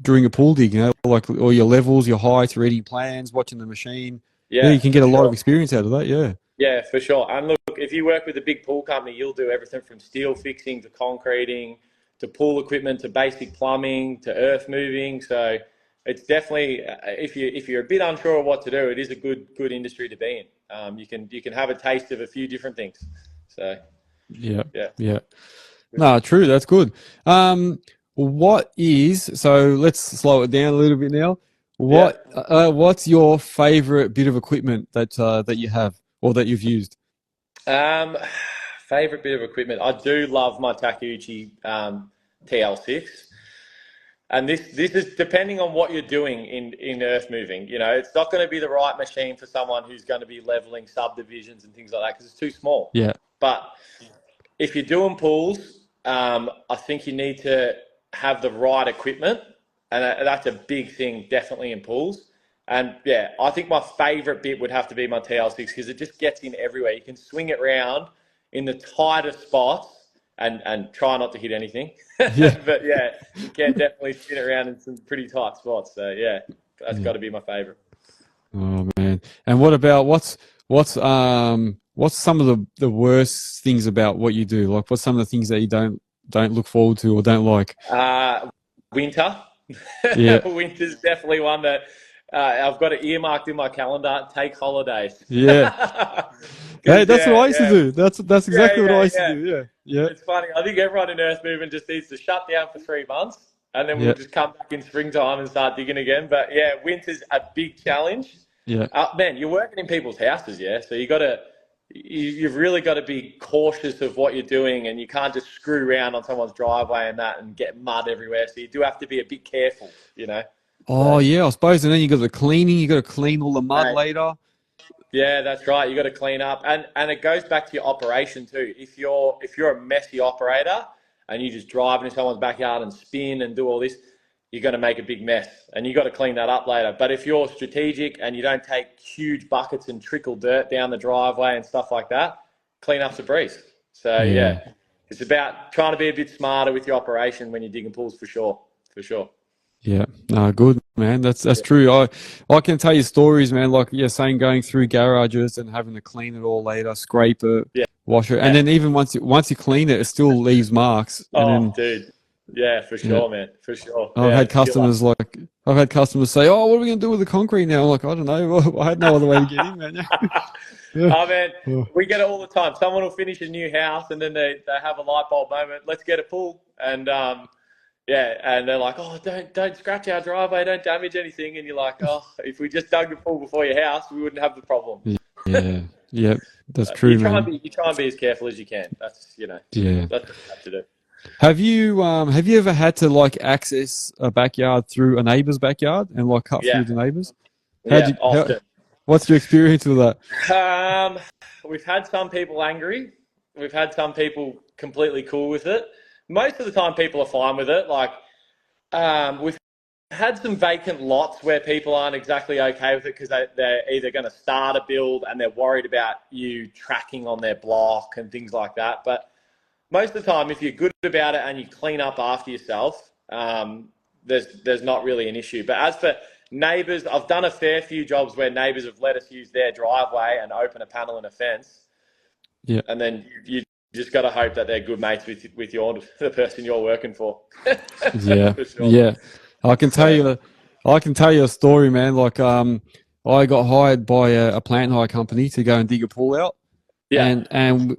[SPEAKER 1] during a pool dig, like all your levels, your heights, reading plans, watching the machine. Yeah,
[SPEAKER 2] yeah,
[SPEAKER 1] you can
[SPEAKER 2] for
[SPEAKER 1] get a lot of
[SPEAKER 2] sure.
[SPEAKER 1] experience out of that. Yeah.
[SPEAKER 2] Yeah, for sure. And look, if you work with a big pool company, you'll do everything from steel fixing to concreting to pool equipment to basic plumbing to earth moving. So it's definitely if you're a bit unsure of what to do, it is a good industry to be in. You can have a taste of a few different things. So
[SPEAKER 1] Yeah.
[SPEAKER 2] yeah,
[SPEAKER 1] Yeah. No, true. That's good. So let's slow it down a little bit now.
[SPEAKER 2] yeah.
[SPEAKER 1] What's your favorite bit of equipment that you have or that you've used?
[SPEAKER 2] Um, favorite bit of equipment. I do love my Takeuchi TL6. And this is depending on what you're doing in earth moving. It's not going to be the right machine for someone who's going to be leveling subdivisions and things like that because it's too small.
[SPEAKER 1] Yeah.
[SPEAKER 2] But if you're doing pools, I think you need to have the right equipment, and that's a big thing, definitely in pools. And yeah, I think my favourite bit would have to be my TL6 because it just gets in everywhere. You can swing it round in the tightest spots and try not to hit anything.
[SPEAKER 1] Yeah.
[SPEAKER 2] But yeah, you can definitely spin it around in some pretty tight spots. So yeah, that's got to be my favorite.
[SPEAKER 1] Oh man! And what about what's some of the worst things about what you do? Like, what's some of the things that you don't look forward to or don't like?
[SPEAKER 2] Winter.
[SPEAKER 1] Yeah.
[SPEAKER 2] Winter's definitely one that I've got it earmarked in my calendar. Take holidays.
[SPEAKER 1] Yeah. Hey, that's what I used to do. That's exactly what I used to do. Yeah. Yeah.
[SPEAKER 2] It's funny. I think everyone in Earthmoving just needs to shut down for 3 months, and then we'll just come back in springtime and start digging again. But yeah, winter's a big challenge.
[SPEAKER 1] Yeah.
[SPEAKER 2] Man, you're working in people's houses, yeah. So you've really got to be cautious of what you're doing, and you can't just screw around on someone's driveway and get mud everywhere. So you do have to be a bit careful, you know.
[SPEAKER 1] Oh yeah, I suppose. And then you got the cleaning. You got to clean all the mud later.
[SPEAKER 2] Yeah, that's right. You got to clean up, and it goes back to your operation too. If you're a messy operator and you just drive into someone's backyard and spin and do all this, you're going to make a big mess, and you got to clean that up later. But if you're strategic and you don't take huge buckets and trickle dirt down the driveway and stuff like that, clean up's a breeze. So yeah, it's about trying to be a bit smarter with your operation when you're digging pools for sure.
[SPEAKER 1] Yeah, no, good man. That's true. I can tell you stories, man. Like saying going through garages and having to clean it all later, scrape it, wash it, and then even once you clean it, it still leaves marks.
[SPEAKER 2] Dude, yeah, for sure, man, for sure.
[SPEAKER 1] I've had customers say, "Oh, what are we gonna do with the concrete now?" I'm like, I don't know. I had no other way to get in, man.
[SPEAKER 2] Oh man, we get it all the time. Someone will finish a new house and then they have a light bulb moment. Let's get a pool, and and they're like, "Oh, don't scratch our driveway, don't damage anything." And you're like, "Oh, if we just dug the pool before your house, we wouldn't have the problem."
[SPEAKER 1] Yeah, that's true, man.
[SPEAKER 2] You try and be as careful as you can. That's that's what you have to do.
[SPEAKER 1] Have you ever had to like access a backyard through a neighbour's backyard and like cut through the neighbours?
[SPEAKER 2] Often.
[SPEAKER 1] What's your experience with that?
[SPEAKER 2] We've had some people angry. We've had some people completely cool with it. Most of the time, people are fine with it. Like, we've had some vacant lots where people aren't exactly okay with it because they're either going to start a build and they're worried about you tracking on their block and things like that. But most of the time, if you're good about it and you clean up after yourself, there's not really an issue. But as for neighbours, I've done a fair few jobs where neighbours have let us use their driveway and open a panel and a fence. Yeah. And then you just got to hope that they're good mates with the person you're working for. For sure.
[SPEAKER 1] Yeah. I can tell you a story, man. Like, I got hired by a plant hire company to go and dig a pool out. Yeah. And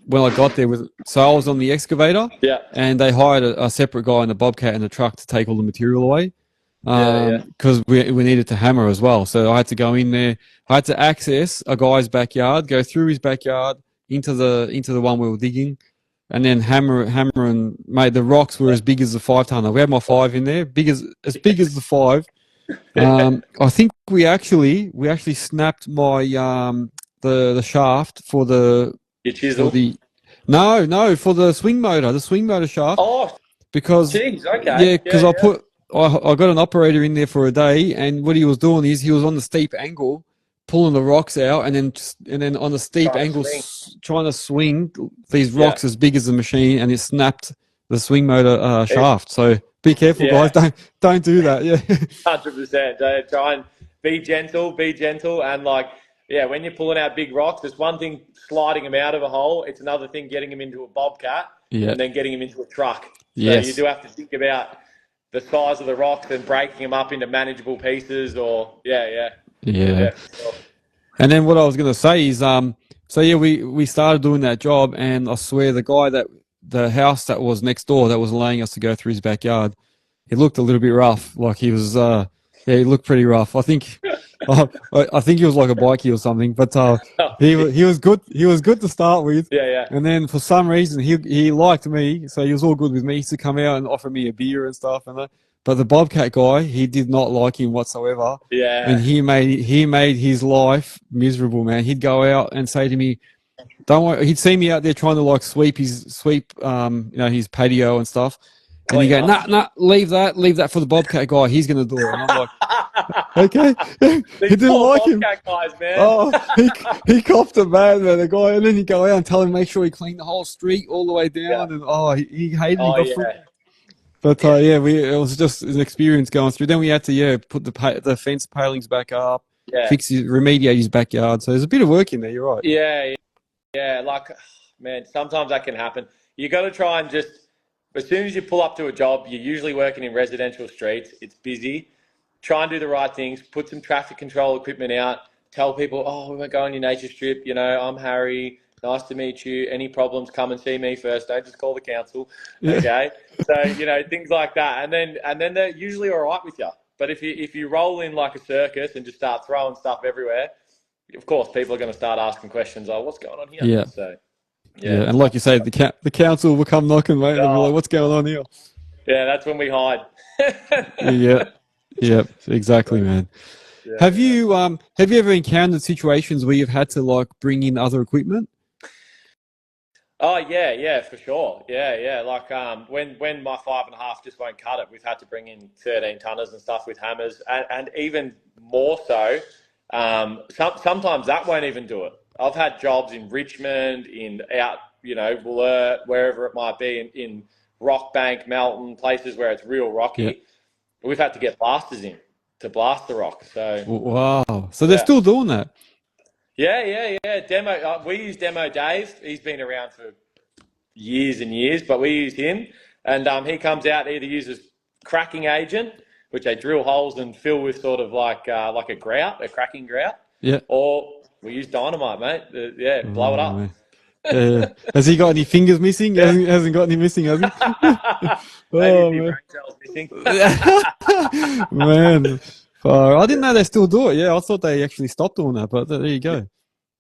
[SPEAKER 1] when I got there, so I was on the excavator. Yeah. And they hired a separate guy in the bobcat and the truck to take all the material away. Because we needed to hammer as well. So I had to go in there. I had to access a guy's backyard, go through his backyard into the one we were digging, and then hammer and mate, the rocks were as big as the 5-tonner. We had my 5 in there, as big as the 5. I think we actually snapped my the shaft for the
[SPEAKER 2] chisel.
[SPEAKER 1] For the swing motor shaft. Oh, because
[SPEAKER 2] geez, okay.
[SPEAKER 1] Because I got an operator in there for a day, and what he was doing is he was on the steep angle, pulling the rocks out, and then on the steep angle trying to swing these rocks as big as the machine, and it snapped the swing motor shaft. So be careful, guys. Don't do that. Yeah,
[SPEAKER 2] 100%. Try and be gentle, and when you're pulling out big rocks, it's one thing sliding them out of a hole. It's another thing getting them into a bobcat, and then getting them into a truck. So you do have to think about the size of the rocks and breaking them up into manageable pieces, or
[SPEAKER 1] Yeah. And then what I was going to say is, we started doing that job, and I swear the house that was next door that was allowing us to go through his backyard, he looked a little bit rough. Like he was, he looked pretty rough. I think, I think he was like a bikie or something, but he was good. He was good to start with.
[SPEAKER 2] Yeah.
[SPEAKER 1] And then for some reason he liked me, so he was all good with me. He used to come out and offer me a beer and stuff and that. But the bobcat guy, he did not like him whatsoever. Yeah. And he made his life miserable, man. He'd go out and say to me, "Don't worry." He'd see me out there trying to sweep his patio and stuff. And he'd go, "Nah, leave that for the bobcat guy. He's going to do it." And I'm like, Okay. He
[SPEAKER 2] These
[SPEAKER 1] didn't
[SPEAKER 2] poor
[SPEAKER 1] like him.
[SPEAKER 2] Bobcat guys, man.
[SPEAKER 1] Oh, he copped it bad, man, the guy. And then you go out and tell him, make sure he cleaned the whole street all the way
[SPEAKER 2] Yeah.
[SPEAKER 1] down. And he hated it. He
[SPEAKER 2] Oh,
[SPEAKER 1] got
[SPEAKER 2] yeah.
[SPEAKER 1] But it was just an experience going through. Then we had to put the fence palings back up,
[SPEAKER 2] Yeah.
[SPEAKER 1] remediate his backyard. So there's a bit of work in there. You're right.
[SPEAKER 2] Yeah. Yeah. Like, man, sometimes that can happen. You got to try and just, as soon as you pull up to a job, you're usually working in residential streets. It's busy. Try and do the right things. Put some traffic control equipment out. Tell people, oh, we won't go on your nature strip. You know, I'm Harry. Nice to meet you. Any problems, come and see me first. Don't just call the council.
[SPEAKER 1] Yeah.
[SPEAKER 2] Okay. So, you know, things like that. And then they're usually all right with you. But if you roll in like a circus and just start throwing stuff everywhere, of course, people are going to start asking questions. Oh, what's going on here?
[SPEAKER 1] Yeah.
[SPEAKER 2] So,
[SPEAKER 1] yeah. And like you say, the council will come knocking, mate. They'll be like, what's going on here?
[SPEAKER 2] Yeah, that's when we hide.
[SPEAKER 1] Yeah, exactly, man.
[SPEAKER 2] Yeah,
[SPEAKER 1] have you ever encountered situations where you've had to like bring in other equipment?
[SPEAKER 2] Oh yeah, for sure. Yeah. Like when my 5.5 just won't cut it, we've had to bring in 13 tonners and stuff with hammers, and even more so. Sometimes that won't even do it. I've had jobs in Richmond, Blur, wherever it might be, in Rockbank, Melton, places where it's real rocky.
[SPEAKER 1] Yeah.
[SPEAKER 2] We've had to get blasters in to blast the rock. So
[SPEAKER 1] wow. So they're still doing that.
[SPEAKER 2] Yeah. Demo. We use Demo Dave. He's been around for years and years, but we use him, and he comes out, either uses cracking agent, which they drill holes and fill with sort of like a grout, a cracking grout.
[SPEAKER 1] Yeah.
[SPEAKER 2] Or we use dynamite, mate. Blow it up.
[SPEAKER 1] Man. Yeah. Has he got any fingers missing?
[SPEAKER 2] Yeah.
[SPEAKER 1] Hasn't got any missing, has he?
[SPEAKER 2] Maybe a few
[SPEAKER 1] man.
[SPEAKER 2] brain cells missing.
[SPEAKER 1] Man. I didn't know they still do it. Yeah, I thought they actually stopped doing that, but there you go.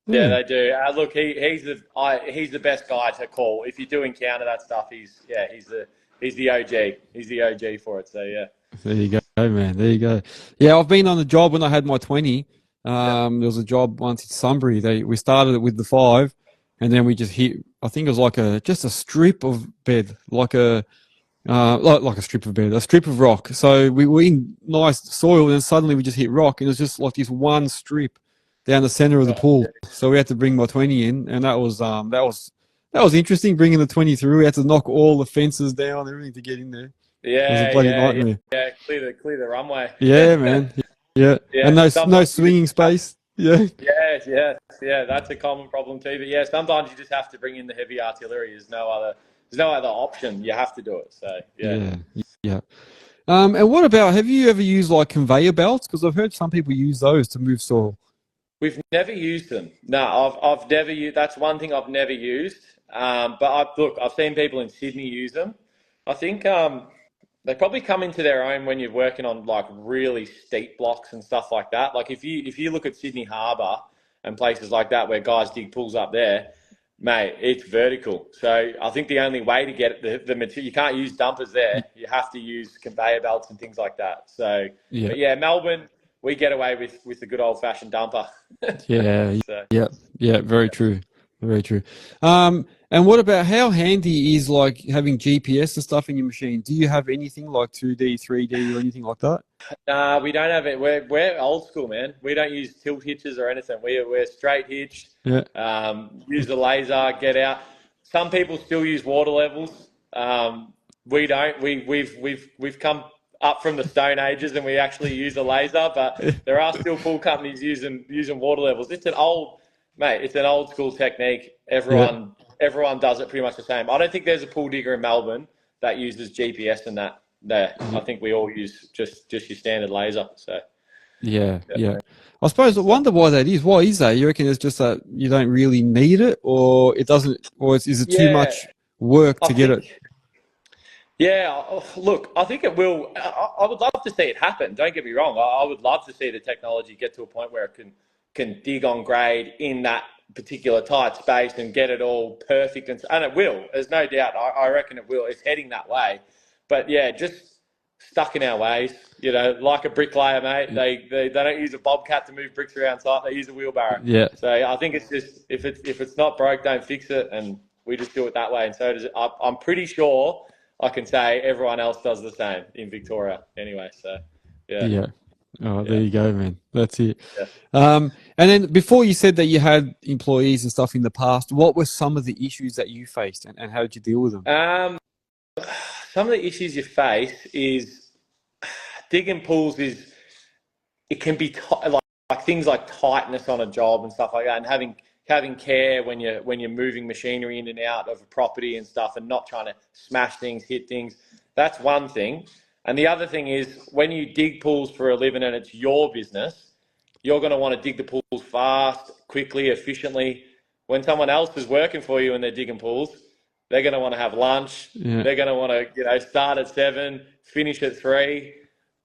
[SPEAKER 2] Yeah, they do. Look, he's the best guy to call if you do encounter that stuff. He's the OG. He's the OG for it. So yeah.
[SPEAKER 1] There you go, man. There you go. Yeah, I've been on the job when I had my 20. There was a job once in Sunbury. We started it with the 5, and then we just hit. I think it was like just a strip of bed, like a strip of bed, a strip of rock. So we were in nice soil, and then suddenly we just hit rock, and it was just like this one strip down the center of the pool. So we had to bring my 20 in, and that was interesting, bringing the 20 through. We had to knock all the fences down, everything to get in there.
[SPEAKER 2] Yeah, clear the runway.
[SPEAKER 1] Yeah, man. Yeah. And no swinging space. Yeah.
[SPEAKER 2] Yeah. That's a common problem too. But yeah, sometimes you just have to bring in the heavy artillery. There's no other option. You have to do it. So
[SPEAKER 1] yeah. And what about? Have you ever used like conveyor belts? Because I've heard some people use those to move soil.
[SPEAKER 2] We've never used them. No, I've never used. That's one thing I've never used. But I've seen people in Sydney use them. I think they probably come into their own when you're working on like really steep blocks and stuff like that. Like if you look at Sydney Harbour and places like that where guys dig pools up there, mate, it's vertical. So I think the only way to get the material, you can't use dumpers there. You have to use conveyor belts and things like that. So but yeah, Melbourne, we get away with the good old fashioned dumper.
[SPEAKER 1] Yeah, very true. Very true. And what about, how handy is like having GPS and stuff in your machine? Do you have anything like 2D, 3D or anything like that?
[SPEAKER 2] We don't have it. We're old school, man. We don't use tilt hitches or anything. We're straight hitched.
[SPEAKER 1] Yeah.
[SPEAKER 2] Use the laser, get out. Some people still use water levels. We don't. We've come up from the Stone Ages and we actually use a laser, but there are still pool companies using water levels. It's an old school technique. Everyone does it pretty much the same. I don't think there's a pool digger in Melbourne that uses GPS and that there. I think we all use just your standard laser. So
[SPEAKER 1] yeah. I suppose I wonder why that is. Why is that? You reckon it's just that you don't really need it, or it doesn't, or is it too much work to get it?
[SPEAKER 2] Yeah, look, I think it will. I would love to see it happen. Don't get me wrong. I would love to see the technology get to a point where it can dig on grade in that particular tight space and get it all perfect. And it will. There's no doubt. I reckon it will. It's heading that way. But yeah, just stuck in our ways. You know, like a bricklayer, mate. They don't use a bobcat to move bricks around site. They use a wheelbarrow.
[SPEAKER 1] Yeah.
[SPEAKER 2] So I think it's just if it's not broke, don't fix it, and we just do it that way. And so does it. I'm pretty sure I can say everyone else does the same in Victoria anyway. So, yeah.
[SPEAKER 1] Oh, there
[SPEAKER 2] Yeah.
[SPEAKER 1] you go, man. That's it.
[SPEAKER 2] Yeah.
[SPEAKER 1] And then before you said that you had employees and stuff in the past, what were some of the issues that you faced and how did you deal with them?
[SPEAKER 2] Um, some of the issues you face is digging pools is it can be like things like tightness on a job and stuff like that, and having care when you're moving machinery in and out of a property and stuff, and not trying to smash things, hit things. That's one thing. And the other thing is when you dig pools for a living and it's your business, you're going to want to dig the pools fast, quickly, efficiently. When someone else is working for you and they're digging pools, they're going to want to have lunch.
[SPEAKER 1] Yeah.
[SPEAKER 2] They're going to want to, start at 7, finish at 3,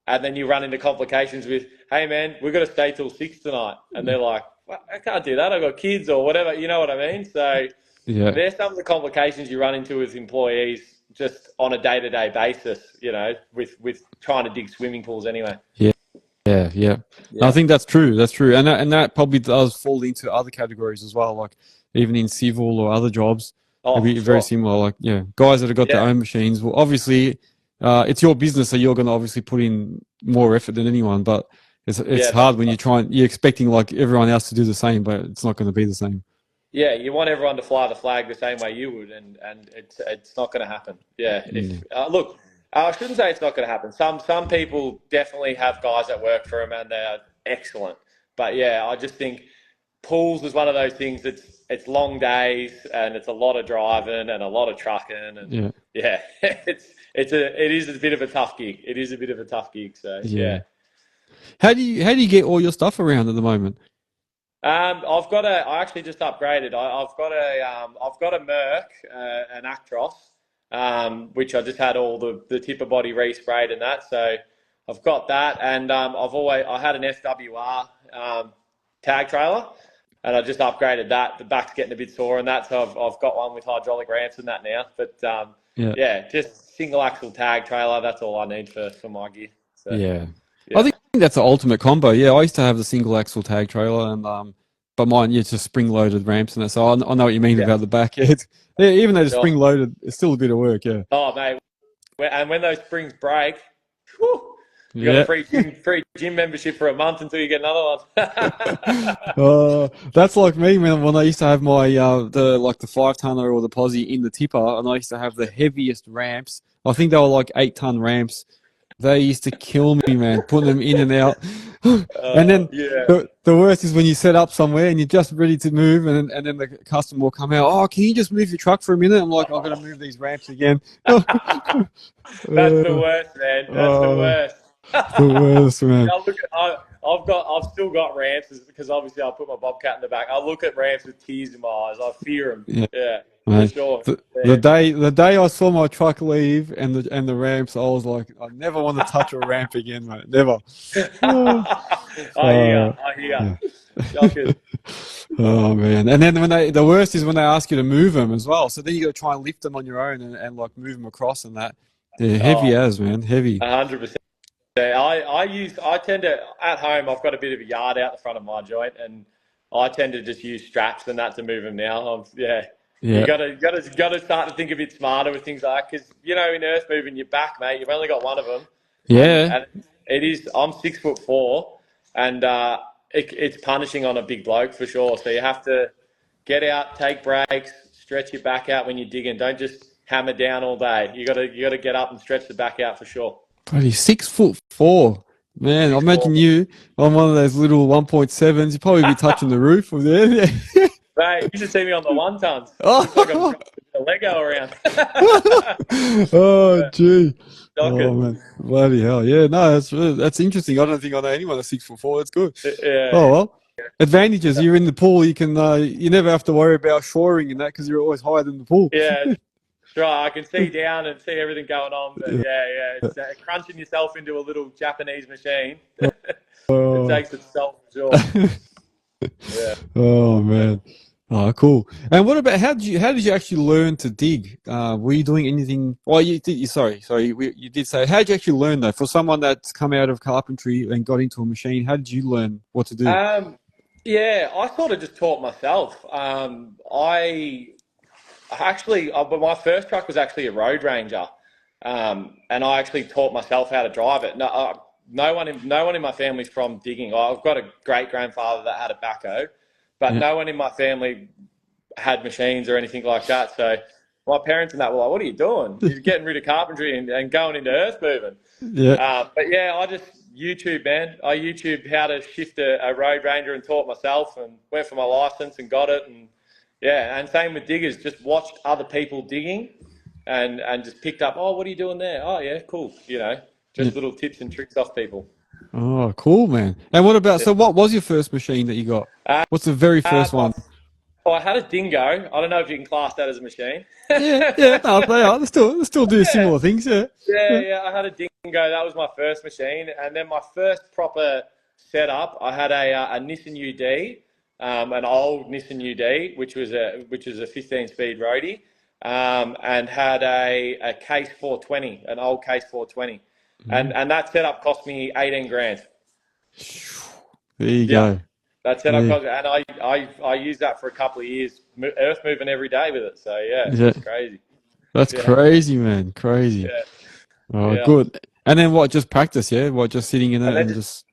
[SPEAKER 2] and then you run into complications with, hey man, we've got to stay till 6 tonight, and they're like, well, I can't do that. I've got kids or whatever. You know what I mean? So
[SPEAKER 1] Yeah.
[SPEAKER 2] there's some of the complications you run into with employees just on a day-to-day basis. With trying to dig swimming pools anyway.
[SPEAKER 1] Yeah. Yeah. Yeah. I
[SPEAKER 2] Yeah.
[SPEAKER 1] think that's true. That's true. And that probably does fall into other categories as well, like even in civil or other jobs. It'd
[SPEAKER 2] Oh,
[SPEAKER 1] be
[SPEAKER 2] for
[SPEAKER 1] very
[SPEAKER 2] sure.
[SPEAKER 1] similar. Like, yeah, guys that have got their
[SPEAKER 2] Yeah.
[SPEAKER 1] own machines. Well, obviously, it's your business, so you're going to obviously put in more effort than anyone. But it's
[SPEAKER 2] Yeah.
[SPEAKER 1] hard when you're expecting like everyone else to do the same, but it's not going to be the same.
[SPEAKER 2] Yeah, you want everyone to fly the flag the same way you would, and it's not going to happen. Yeah,
[SPEAKER 1] Yeah.
[SPEAKER 2] if look, I shouldn't say it's not going to happen. Some people definitely have guys that work for them and they're excellent. But yeah, I just think pools is one of those things that's it's long days and it's a lot of driving and a lot of trucking and
[SPEAKER 1] Yeah.
[SPEAKER 2] yeah, it is a bit of a tough gig. It is a bit of a tough gig. So
[SPEAKER 1] Yeah.
[SPEAKER 2] yeah.
[SPEAKER 1] How do you get all your stuff around at the moment?
[SPEAKER 2] I actually just upgraded. I've got a Merc, an Actros, which I just had all the tipper body resprayed and that. So I've got that, and I had an FWR tag trailer, and I just upgraded that. The back's getting a bit sore and that, so I've got one with hydraulic ramps and that now. But
[SPEAKER 1] Yeah.
[SPEAKER 2] yeah, just single axle tag trailer. That's all I need for my gear. So
[SPEAKER 1] Yeah. I
[SPEAKER 2] yeah,
[SPEAKER 1] think that's the ultimate combo. Yeah, I used to have the single axle tag trailer and but mine, yeah, it's just spring loaded ramps and that. So I know what you mean
[SPEAKER 2] yeah.
[SPEAKER 1] about the back. Yeah, even though it's spring
[SPEAKER 2] Oh,
[SPEAKER 1] loaded, it's still a bit of work. Yeah.
[SPEAKER 2] oh mate, and when those springs break, whew, you got a
[SPEAKER 1] Yeah.
[SPEAKER 2] free gym membership for a month until you get another one.
[SPEAKER 1] That's like me when I used to have my the 5 tonner or the posi in the tipper, and I used to have the heaviest ramps. I think they were like 8 ton ramps. They used to kill me, man, putting them in and out. And then
[SPEAKER 2] Yeah.
[SPEAKER 1] the worst is when you set up somewhere and you're just ready to move, and then the customer will come out. Oh, can you just move your truck for a minute? I'm like, I'm gonna move these ramps again.
[SPEAKER 2] That's the
[SPEAKER 1] Uh,
[SPEAKER 2] worst, man. That's the
[SPEAKER 1] uh,
[SPEAKER 2] worst.
[SPEAKER 1] the worst, man.
[SPEAKER 2] I've still got ramps because obviously I put my Bobcat in the back. I look at ramps with tears in my eyes. I fear them.
[SPEAKER 1] Yeah.
[SPEAKER 2] Yeah, for
[SPEAKER 1] Mate,
[SPEAKER 2] sure.
[SPEAKER 1] the
[SPEAKER 2] Man.
[SPEAKER 1] day I saw my truck leave and the ramps, I was like, I never want to touch a ramp again, mate. Never. Uh,
[SPEAKER 2] I hear.
[SPEAKER 1] yeah.
[SPEAKER 2] Shockers.
[SPEAKER 1] Oh man. And then the worst is when they ask you to move them as well. So then you got to try and lift them on your own and like move them across and that. They're heavy
[SPEAKER 2] Oh,
[SPEAKER 1] as, man. Heavy.
[SPEAKER 2] 100%. I tend to, at home, I've got a bit of a yard out the front of my joint, and I tend to just use straps and that to move them now. Yeah. You
[SPEAKER 1] Yeah.
[SPEAKER 2] gotta start to think a bit smarter with things like, because, in earth moving, your back, mate, you've only got one of them.
[SPEAKER 1] Yeah.
[SPEAKER 2] And it is, I'm 6'4", and it's punishing on a big bloke for sure. So you have to get out, take breaks, stretch your back out when you're digging. Don't just hammer down all day. You gotta get up and stretch the back out for sure.
[SPEAKER 1] Buddy, 6'4". Man, I
[SPEAKER 2] 6'4".
[SPEAKER 1] imagine you on one of those little 1.7s. You'd probably be touching the roof of there.
[SPEAKER 2] Mate, you should see me on the 1 tons. Looks like I'm
[SPEAKER 1] Oh,
[SPEAKER 2] driving a Lego around.
[SPEAKER 1] oh, gee. Oh,
[SPEAKER 2] Shockers.
[SPEAKER 1] man. Bloody hell. Yeah, no, that's interesting. I don't think I know anyone that's 6'4". That's good.
[SPEAKER 2] Yeah.
[SPEAKER 1] Oh, well. Advantages. You're in the pool. You never have to worry about shoring and that because you're always higher than the pool.
[SPEAKER 2] Yeah, it's right. I can see down and see everything going on. But yeah, it's crunching yourself into a little Japanese machine. It
[SPEAKER 1] Oh,
[SPEAKER 2] takes its toll for sure. Yeah.
[SPEAKER 1] oh man. Oh, cool. And what about how did you actually learn to dig? Were you doing anything? Well, you did. You did say. How did you actually learn though? For someone that's come out of carpentry and got into a machine, how did you learn what to do?
[SPEAKER 2] Yeah, I sort of just taught myself. But my first truck was actually a Road Ranger, and I actually taught myself how to drive it. No, no one in my family's from digging. I've got a great grandfather that had a backhoe, but
[SPEAKER 1] Yeah.
[SPEAKER 2] no one in my family had machines or anything like that. So my parents and that were like, "What are you doing? You're getting rid of carpentry and going into earth moving."
[SPEAKER 1] Yeah.
[SPEAKER 2] But yeah, I just YouTube, man. I YouTubed how to shift a road ranger and taught myself, and went for my license and got it. And yeah, and same with diggers. Just watched other people digging, and just picked up. Oh, what are you doing there? Oh yeah, cool.
[SPEAKER 1] Yeah.
[SPEAKER 2] Just little tips and tricks off people.
[SPEAKER 1] Oh, cool, man. And what about,
[SPEAKER 2] Yeah.
[SPEAKER 1] so what was your first machine that you got? What's the very first one?
[SPEAKER 2] I had a dingo. I don't know if you can class that as a machine.
[SPEAKER 1] Yeah, yeah, no, they are. They still do
[SPEAKER 2] Yeah.
[SPEAKER 1] similar things, yeah.
[SPEAKER 2] Yeah. I had a dingo. That was my first machine, and then my first proper setup, I had a Nissan UD, an old Nissan UD, which was a 15-speed roadie, and had a Case 420, an old Case 420, and that setup cost me 18 grand.
[SPEAKER 1] There you
[SPEAKER 2] Yeah,
[SPEAKER 1] go.
[SPEAKER 2] that setup
[SPEAKER 1] Yeah.
[SPEAKER 2] cost, and I used that for a couple of years, earth moving every day with it. So yeah,
[SPEAKER 1] Yeah.
[SPEAKER 2] it's crazy.
[SPEAKER 1] That's
[SPEAKER 2] Yeah,
[SPEAKER 1] crazy, man. Crazy.
[SPEAKER 2] yeah,
[SPEAKER 1] Oh,
[SPEAKER 2] yeah.
[SPEAKER 1] good. And then what? Just practice, yeah? What? Just sitting in
[SPEAKER 2] And
[SPEAKER 1] it
[SPEAKER 2] then
[SPEAKER 1] and just.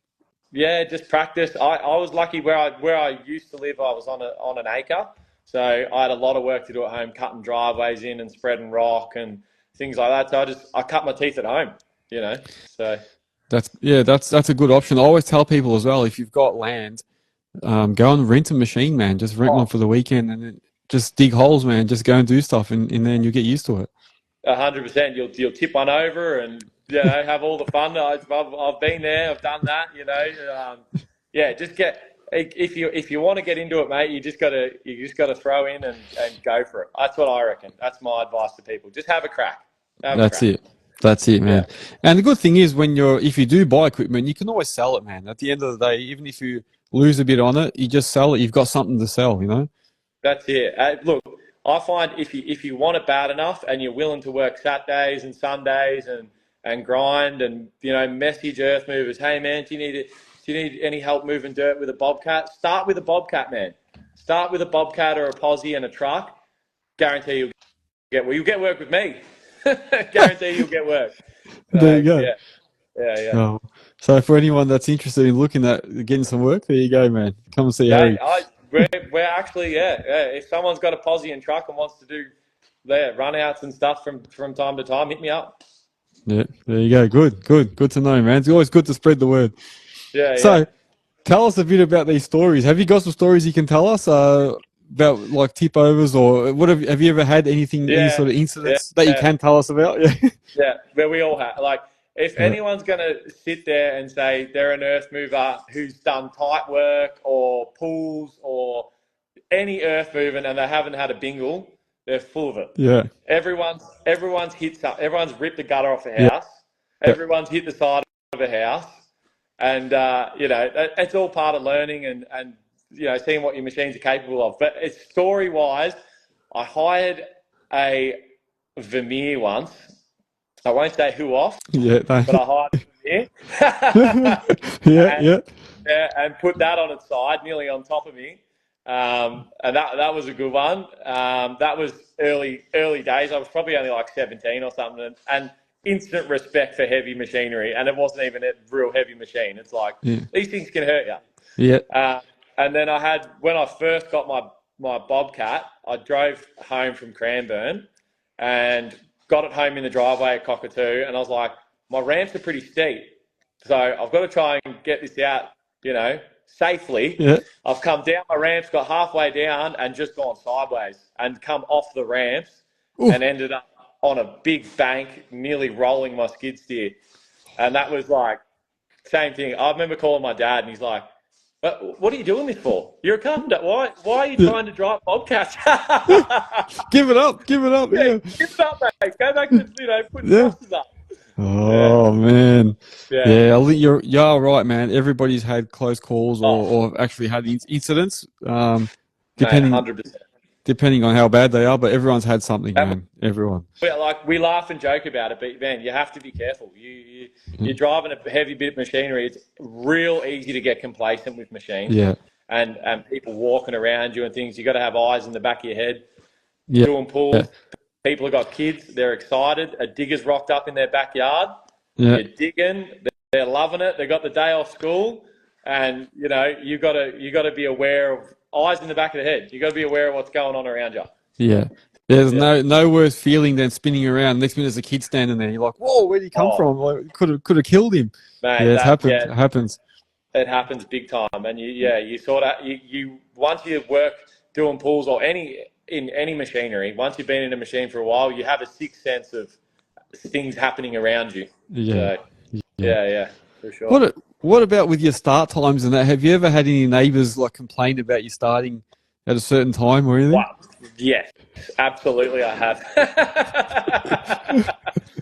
[SPEAKER 2] yeah, just practice. I was lucky where I used to live. I was on an acre, so I had a lot of work to do at home, cutting driveways in and spreading rock and things like that. So I cut my teeth at home, So
[SPEAKER 1] That's a good option. I always tell people as well, if you've got land, go and rent a machine, man. Just rent one
[SPEAKER 2] oh,
[SPEAKER 1] for the weekend and then just dig holes, man. Just go and do stuff, and then you'll get used to it.
[SPEAKER 2] 100%. You'll tip one over and have all the fun. I've been there. I've done that. Yeah. Just if you want to get into it, mate. You just gotta throw in and go for it. That's what I reckon. That's my advice to people. Just have a crack. Have a
[SPEAKER 1] That's
[SPEAKER 2] crack.
[SPEAKER 1] it. That's it,
[SPEAKER 2] Yeah.
[SPEAKER 1] man. And the good thing is, if you do buy equipment, you can always sell it, man. At the end of the day, even if you lose a bit on it, you just sell it. You've got something to sell, you know?
[SPEAKER 2] That's it. Look, I find if you want it bad enough and you're willing to work Saturdays and Sundays and grind and message earth movers, hey man, do you need any help moving dirt with a bobcat? Start with a bobcat, man. Start with a bobcat or a posse and a truck. Guarantee you'll get work with me. Guarantee you'll get work.
[SPEAKER 1] There
[SPEAKER 2] So
[SPEAKER 1] you go.
[SPEAKER 2] yeah.
[SPEAKER 1] Oh, so for anyone that's interested in looking at getting some work, there you go, man. Come and see
[SPEAKER 2] Mate,
[SPEAKER 1] Harry.
[SPEAKER 2] we're actually if someone's got a posse and truck and wants to do their runouts and stuff from time to time, hit me up.
[SPEAKER 1] Yeah, there you go. Good to know, man. It's always good to spread the word.
[SPEAKER 2] Yeah.
[SPEAKER 1] So, tell us a bit about these stories. Have you got some stories you can tell us about like tip overs, or what have you ever had any
[SPEAKER 2] Yeah.
[SPEAKER 1] sort of
[SPEAKER 2] Yeah.
[SPEAKER 1] incidents that you
[SPEAKER 2] Yeah.
[SPEAKER 1] can tell us about? Yeah.
[SPEAKER 2] Yeah. Where we all have, like, if
[SPEAKER 1] Yeah.
[SPEAKER 2] anyone's going to sit there and say they're an earth mover who's done pipe work or pools or any earth moving and they haven't had a bingle, they're full of it.
[SPEAKER 1] Yeah.
[SPEAKER 2] Everyone's hit something. Everyone's ripped the gutter off a
[SPEAKER 1] Yeah.
[SPEAKER 2] house. Everyone's hit the side of a house, and it's all part of learning and seeing what your machines are capable of. But it's story wise, I hired a Vermeer once. I won't say who off,
[SPEAKER 1] Yeah.
[SPEAKER 2] but I hired a Vermeer.
[SPEAKER 1] Yeah.
[SPEAKER 2] and,
[SPEAKER 1] Yeah.
[SPEAKER 2] and put that on its side, nearly on top of me. And that was a good one. That was early days. I was probably only like 17 or something, and instant respect for heavy machinery. And it wasn't even a real heavy machine. It's like
[SPEAKER 1] Yeah.
[SPEAKER 2] these things can hurt you.
[SPEAKER 1] Yeah.
[SPEAKER 2] And then when I first got my Bobcat, I drove home from Cranbourne and got it home in the driveway at Cockatoo, and I was like, my ramps are pretty steep, so I've got to try and get this out, safely.
[SPEAKER 1] Yeah.
[SPEAKER 2] I've come down my ramps, got halfway down, and just gone sideways and come off the ramps
[SPEAKER 1] Ooh.
[SPEAKER 2] and ended up on a big bank, nearly rolling my skid steer. And that was like, same thing. I remember calling my dad, and he's like, what are you doing this for? You're a carpenter. Why are you trying to drive bobcats?
[SPEAKER 1] Give it up. Give it up. Yeah.
[SPEAKER 2] Give it up, mate. Go back to putting
[SPEAKER 1] Yeah.
[SPEAKER 2] thrusters up.
[SPEAKER 1] Oh man.
[SPEAKER 2] Yeah.
[SPEAKER 1] Yeah, I think you're right, man. Everybody's had close calls or actually had incidents.
[SPEAKER 2] Mate,
[SPEAKER 1] Depending
[SPEAKER 2] 100%.
[SPEAKER 1] depending on how bad they are, but everyone's had something, man. Everyone.
[SPEAKER 2] We laugh and joke about it, but man, you have to be careful. You're driving a heavy bit of machinery. It's real easy to get complacent with machines.
[SPEAKER 1] Yeah.
[SPEAKER 2] And people walking around you and things. You got to have eyes in the back of your head.
[SPEAKER 1] Yeah.
[SPEAKER 2] Doing pulls.
[SPEAKER 1] Yeah.
[SPEAKER 2] People have got kids. They're excited. A digger's rocked up in their backyard.
[SPEAKER 1] Yeah.
[SPEAKER 2] You're digging. they're loving it. They got the day off school, and you know you got to be aware of eyes in the back of the head. You got to be aware of what's going on around you.
[SPEAKER 1] Yeah. There's
[SPEAKER 2] Yeah.
[SPEAKER 1] no worse feeling than spinning around. Next minute there's a kid standing there. You're like, whoa, where did he come
[SPEAKER 2] Oh,
[SPEAKER 1] from? Like, could have killed him.
[SPEAKER 2] mate,
[SPEAKER 1] Yeah, it happened. It happens.
[SPEAKER 2] it happens big time. And you sort of you once you work doing pools or in any machinery, once you've been in a machine for a while, you have a sixth sense of things happening around you.
[SPEAKER 1] Yeah.
[SPEAKER 2] So, yeah, for sure.
[SPEAKER 1] What about with your start times and that? Have you ever had any neighbours like complain about you starting at a certain time or anything?
[SPEAKER 2] Wow. Yes, absolutely, I have.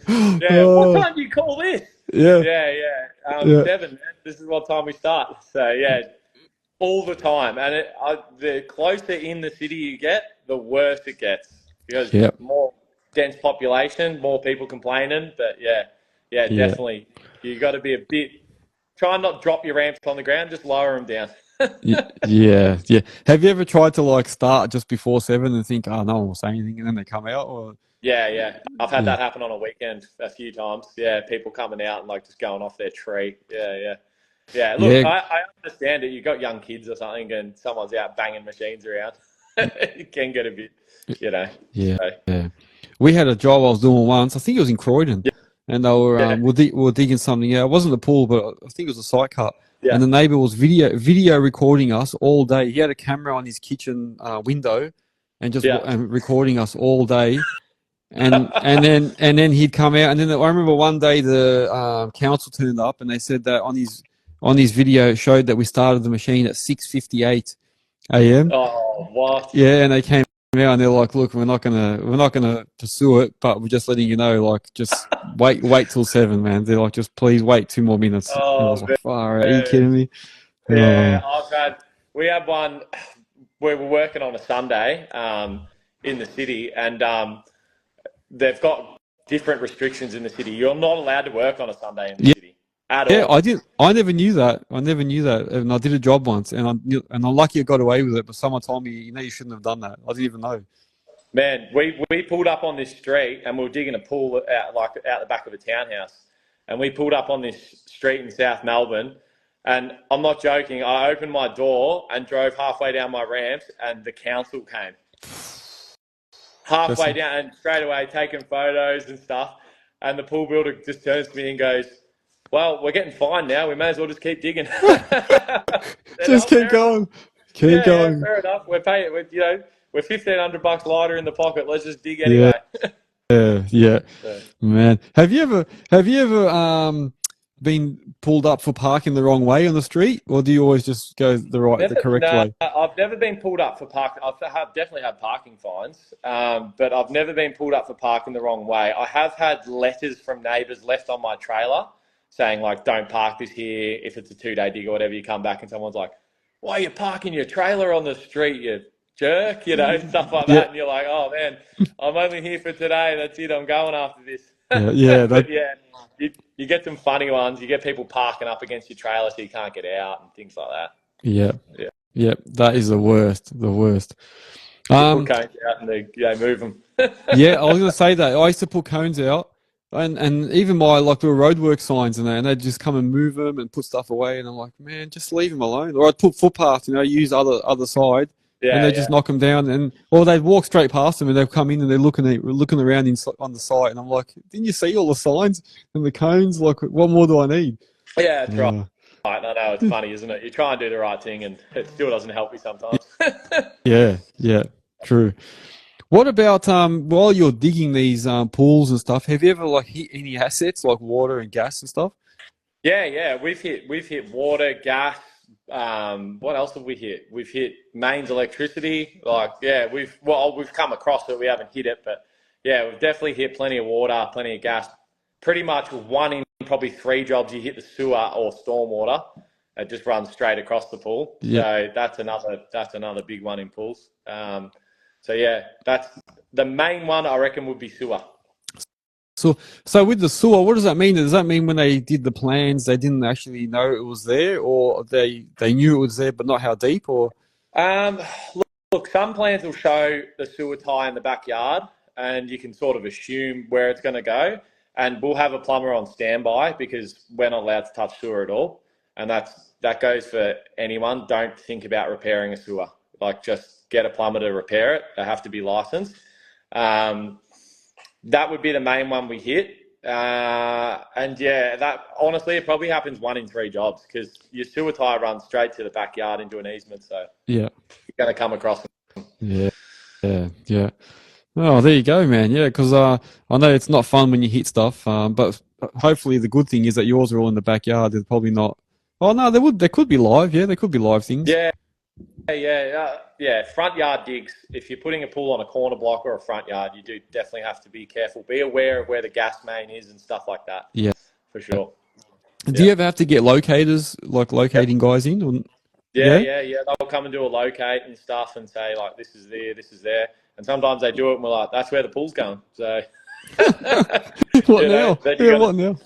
[SPEAKER 2] Yeah, what time do you call this?
[SPEAKER 1] Yeah.
[SPEAKER 2] Yeah. 7, man. This is what time we start. So yeah, all the time, and the closer in the city you get, the worse it gets because more dense population, more people complaining. But yeah, definitely, you got to be a bit. Try and not drop your ramps on the ground, just lower them down.
[SPEAKER 1] Yeah. Have you ever tried to like start just before 7 and think, oh, no one will say anything, and then they come out? Or
[SPEAKER 2] Yeah. I've had that happen on a weekend a few times. Yeah, people coming out and like just going off their tree. Yeah. Look, I understand it. You've got young kids or something, and someone's out banging machines around. It can get a bit, you know.
[SPEAKER 1] Yeah.
[SPEAKER 2] So.
[SPEAKER 1] Yeah. We had a job I was doing once. I think it was in Croydon, and they were we were digging something out. It wasn't the pool, but I think it was a site cut.
[SPEAKER 2] Yeah.
[SPEAKER 1] And the neighbour was video recording us all day. He had a camera on his kitchen window, and just recording us all day. And then he'd come out. And then I remember one day the council turned up, and they said that on his video it showed that we started the machine at 6:58 a.m.
[SPEAKER 2] Oh, what?
[SPEAKER 1] Yeah, and they came out and they're like, "Look, we're not gonna pursue it, but we're just letting you know, like, just wait till 7, man." They're like, "Just please wait 2 more minutes." And I was like, "Far out, are you kidding me?"
[SPEAKER 2] Yeah, we had one. We were working on a Sunday in the city, and they've got different restrictions in the city. You're not allowed to work on a Sunday in the city at all.
[SPEAKER 1] Yeah, I never knew that. And I did a job once, and I'm lucky I got away with it. But someone told me, you shouldn't have done that. I didn't even know.
[SPEAKER 2] Man, we pulled up on this street, and we were digging a pool out the back of a townhouse, and we pulled up on this street in South Melbourne. And I'm not joking. I opened my door and drove halfway down my ramps, and the council came. Halfway down, and straight away taking photos and stuff. And the pool builder just turns to me and goes, "Well, we're getting fined now. We may as well just keep digging."
[SPEAKER 1] Just keep going. Keep going.
[SPEAKER 2] Yeah, fair enough. We're paying. We're $1,500 lighter in the pocket. Let's just dig anyway.
[SPEAKER 1] Yeah. Man, have you ever been pulled up for parking the wrong way on the street, or do you always just go the correct way?
[SPEAKER 2] I've never been pulled up for parking. I've definitely had parking fines, but I've never been pulled up for parking the wrong way. I have had letters from neighbours left on my trailer saying, like, don't park this here. If it's a 2-day dig or whatever, you come back and someone's like, "Why are you parking your trailer on the street, you jerk?" Stuff like that. And you're like, "Oh man, I'm only here for today. That's it. I'm going after this." But you get some funny ones. You get people parking up against your trailer so you can't get out and things like that.
[SPEAKER 1] Yeah. That is the worst.
[SPEAKER 2] Put cones out and they move them.
[SPEAKER 1] Yeah, I was going to say that. I used to put cones out, and even my little roadwork signs and they'd just come and move them and put stuff away, and I'm like, man, just leave them alone. Or I'd put footpaths, use other side. And they just knock them down, or they'd walk straight past them, and they'd come in and they're looking around on the site, and I'm like, didn't you see all the signs and the cones? Like, what more do I need?
[SPEAKER 2] Yeah, that's right. I know, it's funny, isn't it? You try and do the right thing, and it still doesn't help you sometimes.
[SPEAKER 1] Yeah, true. What about while you're digging these pools and stuff? Have you ever hit any assets like water and gas and stuff?
[SPEAKER 2] Yeah, we've hit water, gas. What else have we hit? We've hit mains electricity. We've come across it. We haven't hit it, but yeah, we've definitely hit plenty of water, plenty of gas. Pretty much 1 in probably 3 jobs, you hit the sewer or stormwater. It just runs straight across the pool. So that's another big one in pools. That's the main one. I reckon would be sewer.
[SPEAKER 1] So with the sewer, what does that mean? Does that mean when they did the plans, they didn't actually know it was there, or they knew it was there but not how deep? Or
[SPEAKER 2] look, some plans will show the sewer tie in the backyard, and you can sort of assume where it's going to go. and we'll have a plumber on standby because we're not allowed to touch sewer at all. And that goes for anyone. Don't think about repairing a sewer. Like, just get a plumber to repair it. They have to be licensed. That would be the main one we hit. And yeah, that honestly, it probably happens 1 in 3 jobs because your sewer tie runs straight to the backyard into an easement. So
[SPEAKER 1] Yeah.
[SPEAKER 2] you're going to come across them.
[SPEAKER 1] Yeah. Yeah. Yeah. Oh, there you go, man. Yeah, because I know it's not fun when you hit stuff, but hopefully the good thing is that yours are all in the backyard. There's probably not. Oh no, there could be live. Yeah, there could be live things.
[SPEAKER 2] Yeah. Front yard digs. If you're putting a pool on a corner block or a front yard, you do definitely have to be careful. Be aware of where the gas main is and stuff like that.
[SPEAKER 1] Yeah,
[SPEAKER 2] for sure.
[SPEAKER 1] Do you ever have to get locators, like locating guys in? Or...
[SPEAKER 2] Yeah. They'll come and do a locate and stuff and say, like, this is there, this is there. And sometimes they do it and we're like, that's where the pool's going. So
[SPEAKER 1] what now? What now?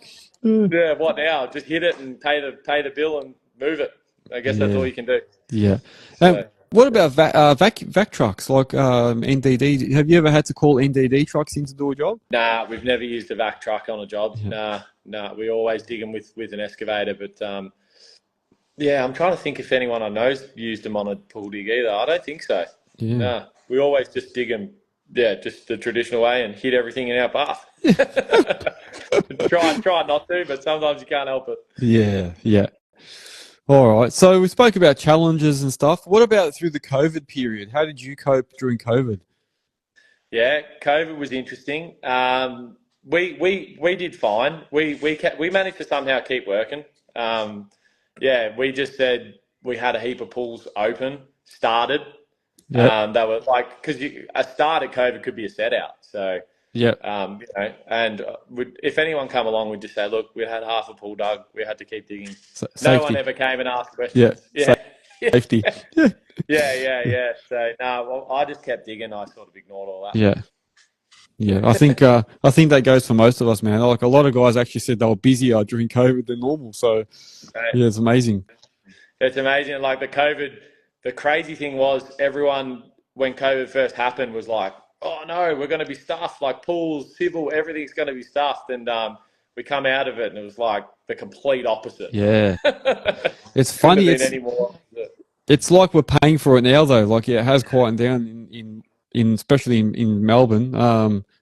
[SPEAKER 2] Yeah, what now? Just hit it and pay the bill and move it. I guess that's all you can do.
[SPEAKER 1] Yeah.
[SPEAKER 2] So,
[SPEAKER 1] what about vac trucks, like NDD? Have you ever had to call NDD trucks in to do a job?
[SPEAKER 2] Nah, we've never used a vac truck on a job. Yeah. Nah. We always dig them with an excavator. But yeah, I'm trying to think if anyone I know's used them on a pool dig either. I don't think so.
[SPEAKER 1] Yeah.
[SPEAKER 2] Nah, we always just dig them. Yeah, just the traditional way and hit everything in our path. try not to, but sometimes you can't help it.
[SPEAKER 1] Yeah. All right. So we spoke about challenges and stuff. What about through the COVID period? How did you cope during COVID?
[SPEAKER 2] Yeah, COVID was interesting. We did fine. We managed to somehow keep working. We just said we had a heap of pools open, started.
[SPEAKER 1] Yep.
[SPEAKER 2] They were like, because a start at COVID could be a set out. So, and if anyone come along, we'd just say, look, we had half a pool dug. We had to keep digging. No one ever came and asked questions.
[SPEAKER 1] Yeah. Safety.
[SPEAKER 2] Yeah. So, no, I just kept digging. I sort of ignored all that.
[SPEAKER 1] Yeah. I think that goes for most of us, man. Like, a lot of guys actually said they were busier during COVID than normal. So, yeah, it's amazing.
[SPEAKER 2] It's amazing. Like the crazy thing was everyone, when COVID first happened, was like, oh no, we're going to be stuffed, like pools, civil, everything's going to be stuffed. And we come out of it and it was like the complete opposite.
[SPEAKER 1] Yeah. It's funny. It's like we're paying for it now though. Like, it has quietened down in especially in Melbourne.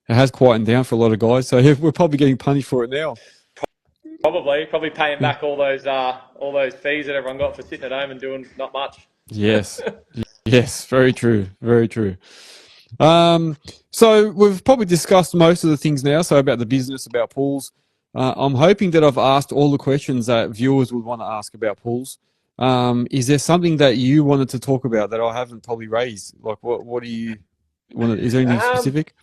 [SPEAKER 1] It has quietened down for a lot of guys. So we're probably getting punished for it now.
[SPEAKER 2] Probably paying back all those fees that everyone got for sitting at home and doing not much.
[SPEAKER 1] Yes. Very true. So we've probably discussed most of the things now. So about the business, about pools. I'm hoping that I've asked all the questions that viewers would want to ask about pools. Is there something that you wanted to talk about that I haven't probably raised? Like, what do you want? Is there anything specific?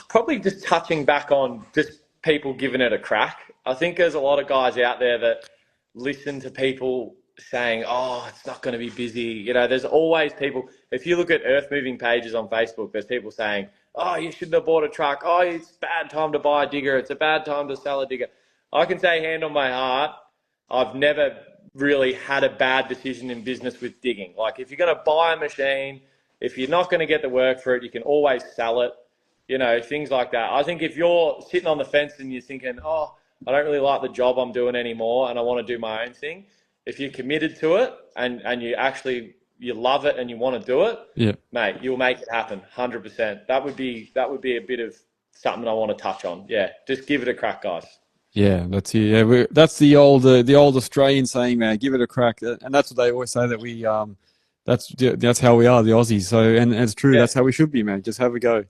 [SPEAKER 2] Probably just touching back on just people giving it a crack. I think there's a lot of guys out there that listen to people saying, oh, it's not going to be busy. You know, there's always people. If you look at earth-moving pages on Facebook, there's people saying, oh, you shouldn't have bought a truck. Oh, it's a bad time to buy a digger. It's a bad time to sell a digger. I can say, hand on my heart, I've never really had a bad decision in business with digging. Like, if you're going to buy a machine, if you're not going to get the work for it, you can always sell it. You know, things like that. I think if you're sitting on the fence and you're thinking, oh, I don't really like the job I'm doing anymore and I want to do my own thing, if you're committed to it and you love it and you want to do it, mate, you'll make it happen 100%. That would be a bit of something I want to touch on. Yeah, just give it a crack, guys. Yeah,
[SPEAKER 1] that's it. Yeah, that's the old Australian saying, man. Give it a crack, and that's what they always say, that we that's how we are, the Aussies. So and it's true. Yeah. That's how we should be, man. Just have a go.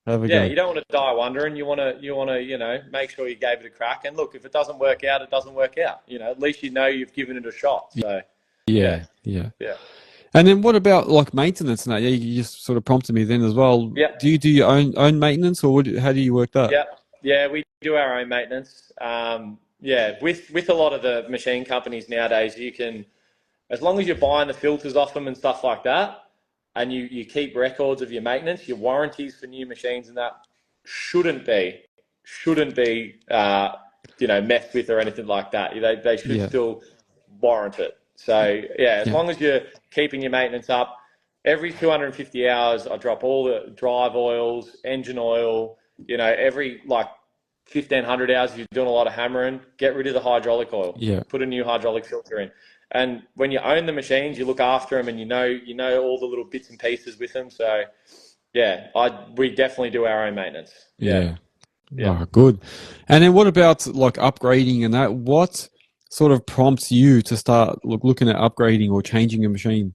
[SPEAKER 2] Yeah, you don't want to die wondering. You want to make sure you gave it a crack. And look, if it doesn't work out, it doesn't work out. You know, at least you know you've given it a shot. So
[SPEAKER 1] yeah. And then what about like maintenance? Now, you just sort of prompted me then as well.
[SPEAKER 2] Yeah.
[SPEAKER 1] Do you do your own maintenance, or how do you work that?
[SPEAKER 2] Yeah, we do our own maintenance. With a lot of the machine companies nowadays, you can, as long as you're buying the filters off them and stuff like that, and you keep records of your maintenance, your warranties for new machines and that shouldn't be messed with or anything like that. They should still warrant it. So as long as you're keeping your maintenance up, every 250 hours I drop all the drive oils, engine oil, every 1,500 hours, if you're doing a lot of hammering, get rid of the hydraulic oil.
[SPEAKER 1] Yeah.
[SPEAKER 2] Put a new hydraulic filter in. And when you own the machines, you look after them, and you know all the little bits and pieces with them. So, yeah, we definitely do our own maintenance.
[SPEAKER 1] Yeah.
[SPEAKER 2] Yeah.
[SPEAKER 1] Oh, good. And then what about like upgrading and that? What sort of prompts you to start looking at upgrading or changing a machine?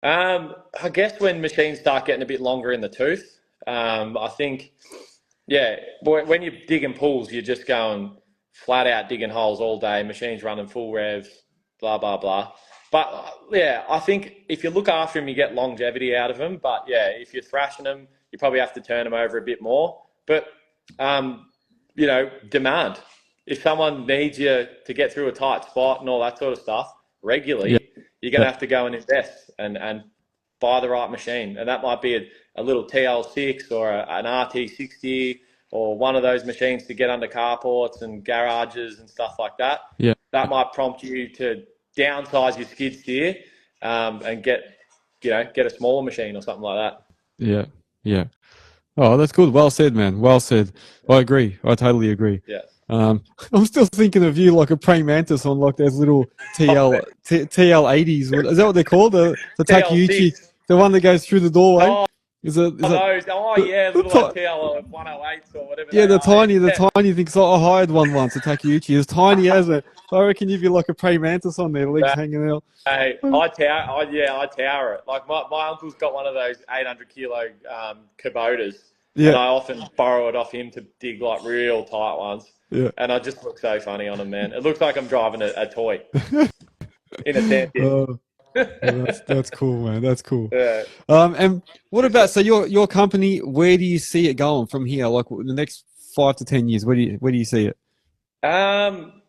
[SPEAKER 2] I guess when machines start getting a bit longer in the tooth, I think, yeah, when you're digging pools, you're just going flat out digging holes all day, machines running full revs, blah, blah, blah. But yeah, I think if you look after them, you get longevity out of them. But yeah, if you're thrashing them, you probably have to turn them over a bit more. But, demand. If someone needs you to get through a tight spot and all that sort of stuff
[SPEAKER 1] Yeah.
[SPEAKER 2] regularly, you're going to have to go and invest and buy the right machine. And that might be a little TL6 or an RT60 or one of those machines to get under carports and garages and stuff like that.
[SPEAKER 1] Yeah.
[SPEAKER 2] That might prompt you to downsize your skid steer and get a smaller machine or something like that.
[SPEAKER 1] Yeah. Yeah. Oh, that's good. Well said, man. Well said. I agree. I totally agree.
[SPEAKER 2] Yeah.
[SPEAKER 1] I'm still thinking of you like a praying mantis on like those little TL80s. Is that what they're called? The Takeuchi,
[SPEAKER 2] TL6.
[SPEAKER 1] the one that goes through the doorway.
[SPEAKER 2] Oh,
[SPEAKER 1] Is it?
[SPEAKER 2] little like TL 108s or whatever.
[SPEAKER 1] Yeah,
[SPEAKER 2] they are.
[SPEAKER 1] the tiny thing. So I hired one once, a Takeuchi. It's tiny as it. So I reckon you'd be like a praying mantis on there, legs hanging out.
[SPEAKER 2] Hey, I tower it. Like my uncle's got one of those 800 kilo Kubotas, and I often borrow it off him to dig like real tight ones.
[SPEAKER 1] Yeah.
[SPEAKER 2] And I just look so funny on them, man. It looks like I'm driving a toy in a sand pit.
[SPEAKER 1] That's cool, man. That's cool.
[SPEAKER 2] Yeah.
[SPEAKER 1] And what about your company? Where do you see it going from here? Like the next 5 to 10 years, where do you see it?
[SPEAKER 2] I'm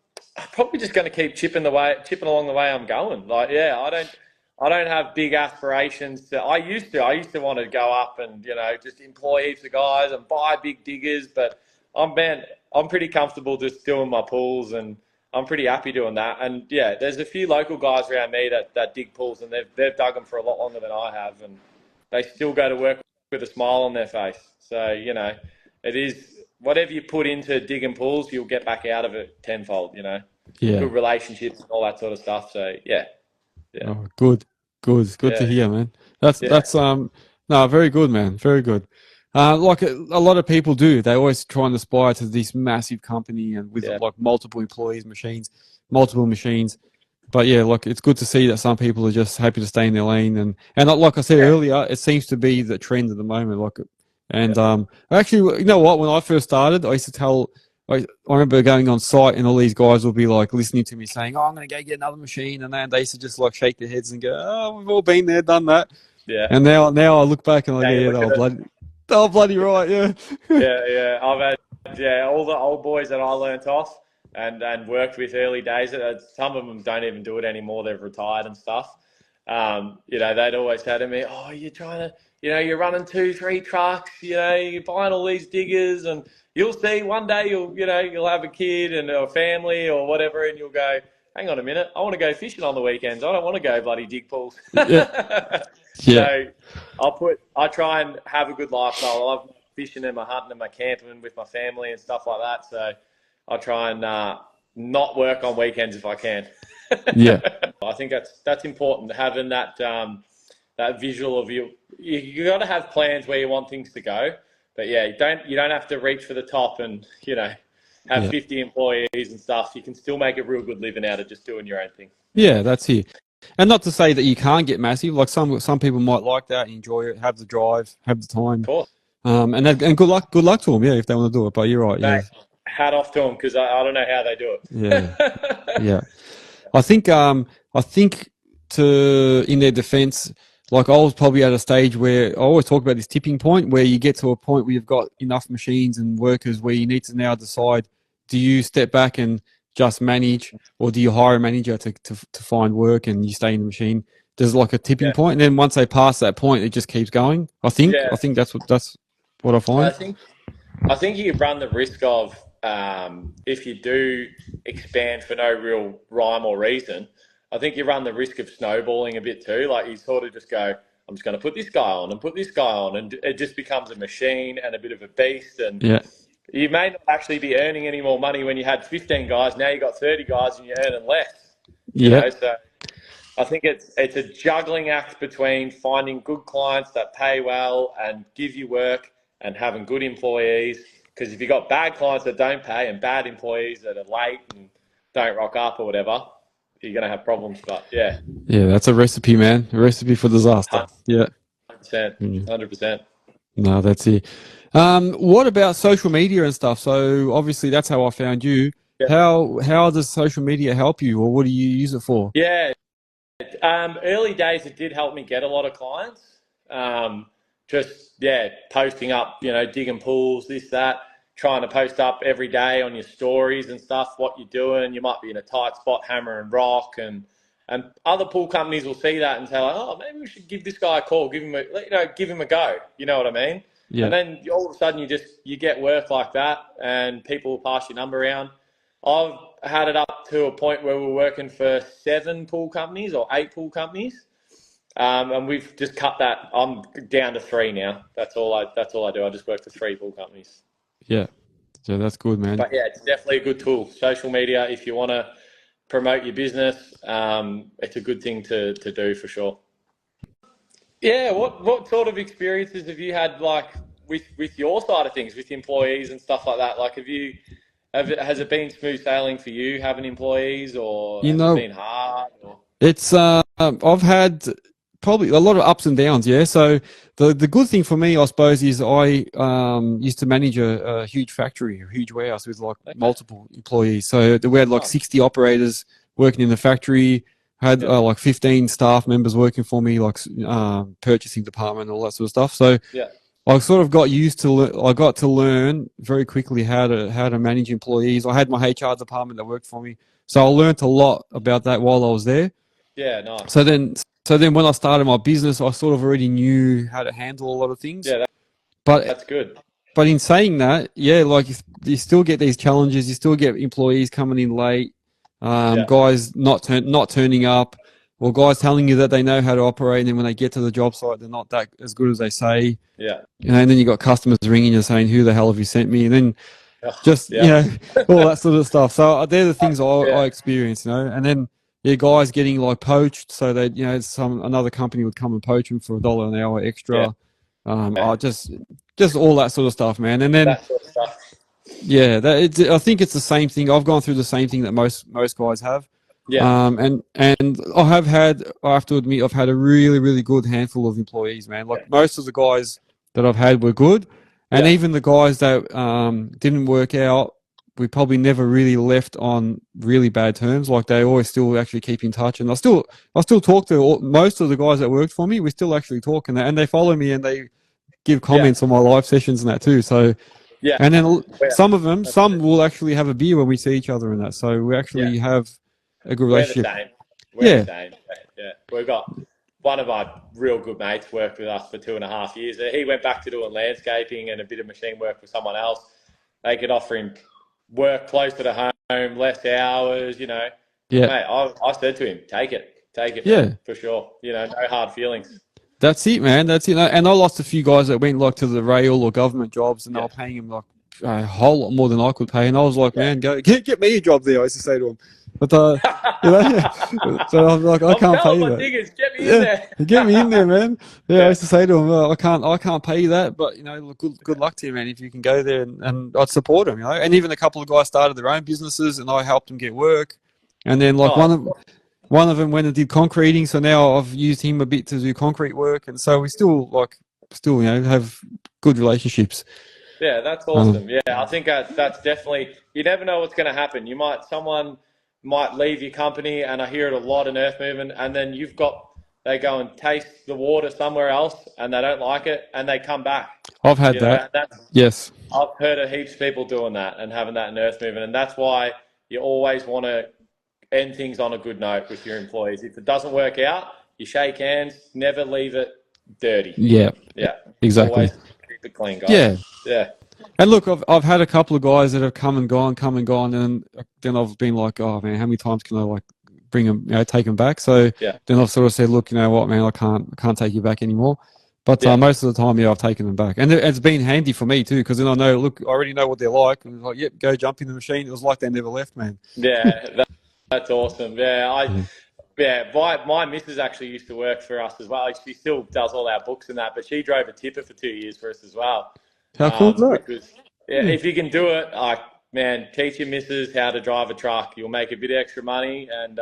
[SPEAKER 2] probably just going to keep chipping along the way I'm going. Like, yeah, I don't have big aspirations. I used to want to go up and just employ heaps of guys and buy big diggers, but I'm pretty comfortable just doing my pools, and I'm pretty happy doing that. And yeah, there's a few local guys around me that dig pools, and they've dug them for a lot longer than I have, and they still go to work with a smile on their face. So it is whatever you put into digging pools, you'll get back out of it tenfold.
[SPEAKER 1] Yeah.
[SPEAKER 2] Good relationships and all that sort of stuff. So yeah.
[SPEAKER 1] Oh, good to hear, man. That's no, very good, man. Very good. Like a lot of people do, they always try and aspire to this massive company and with like multiple employees, multiple machines. But yeah, like it's good to see that some people are just happy to stay in their lane, and like I said earlier, it seems to be the trend at the moment. Actually, you know what? When I first started, I used to tell. I remember going on site and all these guys will be like listening to me saying, "Oh, I'm going to go get another machine," and they used to just like shake their heads and go, "Oh, we've all been there, done that."
[SPEAKER 2] Yeah.
[SPEAKER 1] And now I look back and I go, "Oh, bloody right, yeah."
[SPEAKER 2] Yeah. I've had all the old boys that I learnt off and worked with early days. Some of them don't even do it anymore. They've retired and stuff. They'd always say to me, "Oh, you're trying to, you're running 2-3 trucks. You're buying all these diggers, and you'll see one day you'll have a kid and a family or whatever, and you'll go, hang on a minute, I want to go fishing on the weekends. I don't want to go bloody dig pools."
[SPEAKER 1] Yeah.
[SPEAKER 2] So I try and have a good lifestyle. I love fishing and my hunting and my camping with my family and stuff like that. So I try and not work on weekends if I can.
[SPEAKER 1] Yeah.
[SPEAKER 2] I think that's important, having that visual of you. You got to have plans where you want things to go, but yeah, you don't have to reach for the top and have 50 employees and stuff. You can still make a real good living out of just doing your own thing.
[SPEAKER 1] Yeah, that's it. And not to say that you can't get massive. Like some people might like that, enjoy it, have the drive, have the time.
[SPEAKER 2] Of course.
[SPEAKER 1] And good luck to them. Yeah, if they want to do it. But you're right. Yeah.
[SPEAKER 2] Hat off to them, because I don't know how they do it.
[SPEAKER 1] Yeah. Yeah. I think in their defense, like I was probably at a stage where I always talk about this tipping point where you get to a point where you've got enough machines and workers where you need to now decide, do you step back and just manage, or do you hire a manager to find work and you stay in the machine? There's like a tipping point, and then once they pass that point, it just keeps going. I think that's what I find.
[SPEAKER 2] I think you run the risk of, if you do expand for no real rhyme or reason, I think you run the risk of snowballing a bit too. Like you sort of just go, I'm just going to put this guy on and put this guy on, and it just becomes a machine and a bit of a beast. And You may not actually be earning any more money when you had 15 guys. Now you got 30 guys and you're earning less. You know, so I think it's a juggling act between finding good clients that pay well and give you work and having good employees. Because if you've got bad clients that don't pay and bad employees that are late and don't rock up or whatever, you're going to have problems. But yeah.
[SPEAKER 1] Yeah, that's a recipe, man. A recipe for disaster.
[SPEAKER 2] 100%,
[SPEAKER 1] Yeah.
[SPEAKER 2] 100%.
[SPEAKER 1] No, that's it. What about social media and stuff? So obviously that's how I found you.
[SPEAKER 2] Yeah.
[SPEAKER 1] How does social media help you, or what do you use it for?
[SPEAKER 2] Yeah. Early days, it did help me get a lot of clients. Posting up, digging pools, this, that, trying to post up every day on your stories and stuff, what you're doing. You might be in a tight spot, hammering rock, and other pool companies will see that and say, like, oh, maybe we should give this guy a call, give him a go. You know what I mean? Yeah. And then all of a sudden you get work like that, and people will pass your number around. I've had it up to a point where we're working for 7 pool companies or 8 pool companies, and we've just cut that. I'm down to 3 now. That's all I do. I just work for 3 pool companies.
[SPEAKER 1] Yeah, so that's good, man.
[SPEAKER 2] But yeah, it's definitely a good tool. Social media, if you want to promote your business, it's a good thing to do for sure. Yeah, what sort of experiences have you had, like with your side of things, with employees and stuff like that? Like, has it been smooth sailing for you having employees, or has it been hard? Or?
[SPEAKER 1] It's I've had probably a lot of ups and downs. Yeah, so the good thing for me, I suppose, is I used to manage a huge factory, a huge warehouse with multiple employees. So we had 60 operators working in the factory. Had 15 staff members working for me, purchasing department, all that sort of stuff. So I sort of got used to. I got to learn very quickly how to manage employees. I had my HR department that worked for me, so I learned a lot about that while I was there.
[SPEAKER 2] Yeah, nice.
[SPEAKER 1] So then when I started my business, I sort of already knew how to handle a lot of things.
[SPEAKER 2] Yeah, that's good.
[SPEAKER 1] But in saying that, you still get these challenges. You still get employees coming in late, guys not turning up, or guys telling you that they know how to operate, and then when they get to the job site, they're not that as good as they say.
[SPEAKER 2] Yeah.
[SPEAKER 1] And then you got customers ringing you saying, "Who the hell have you sent me?" And then all that sort of stuff. So they're the things I experienced, and then guys getting poached, so that another company would come and poach them for $1 an hour extra. Just all that sort of stuff, man. And then
[SPEAKER 2] that sort of stuff.
[SPEAKER 1] Yeah, I think it's the same thing. I've gone through the same thing that most guys have.
[SPEAKER 2] Yeah.
[SPEAKER 1] And I have to admit, I've had a really, really good handful of employees, man. Most of the guys that I've had were good, and even the guys that didn't work out, we probably never really left on really bad terms. They always still actually keep in touch, and I still talk to most of the guys that worked for me. We still actually talk, and they follow me, and they give comments on my live sessions and that too. So. Yeah, and then some will actually have a beer when we see each other and that. So we actually have a good relationship.
[SPEAKER 2] We're the same. Yeah, we've got one of our real good mates worked with us for 2.5 years. He went back to doing landscaping and a bit of machine work for someone else. They could offer him work closer to home, less hours. Yeah, mate, I said to him, take it. Man, for sure. No hard feelings.
[SPEAKER 1] That's it, man. That's it. And I lost a few guys that went to the rail or government jobs, and they were paying them a whole lot more than I could pay. And I was like, man, go get me a job there. I used to say to him, but so I'm like, I can't pay you that.
[SPEAKER 2] Diggers, get me in there.
[SPEAKER 1] Get me in there, man. I used to say to him, I can't pay you that, but good luck to you, man. If you can go there, and I'd support him, And even a couple of guys started their own businesses, and I helped them get work. And then one of them went and did concreting, so now I've used him a bit to do concrete work, and so we still have good relationships.
[SPEAKER 2] Yeah, that's awesome. I think that's definitely. You never know what's going to happen. Someone might leave your company, and I hear it a lot in Earthmoving, and then they go and taste the water somewhere else, and they don't like it, and they come back.
[SPEAKER 1] I've had that. Yes,
[SPEAKER 2] I've heard of heaps of people doing that and having that in Earthmoving, and that's why you always want to end things on a good note with your employees. If it doesn't work out, you shake hands, never leave it dirty.
[SPEAKER 1] Yeah, exactly.
[SPEAKER 2] Always keep it clean, guys. Yeah.
[SPEAKER 1] And look, I've had a couple of guys that have come and gone, and then I've been like, oh man, how many times can I bring them, take them back? So then I've sort of said, look, you know what, man, I can't take you back anymore. But most of the time, yeah, I've taken them back. And it's been handy for me too, because then I know, look, I already know what they're like. And it's like, yep, go jump in the machine. It was like they never left, man.
[SPEAKER 2] Yeah, that's awesome.
[SPEAKER 1] Yeah.
[SPEAKER 2] My missus actually used to work for us as well. She still does all our books and that, but she drove a tipper for 2 years for us as well.
[SPEAKER 1] How cool is that?
[SPEAKER 2] Which was, if you can do it, man, teach your missus how to drive a truck. You'll make a bit of extra money, and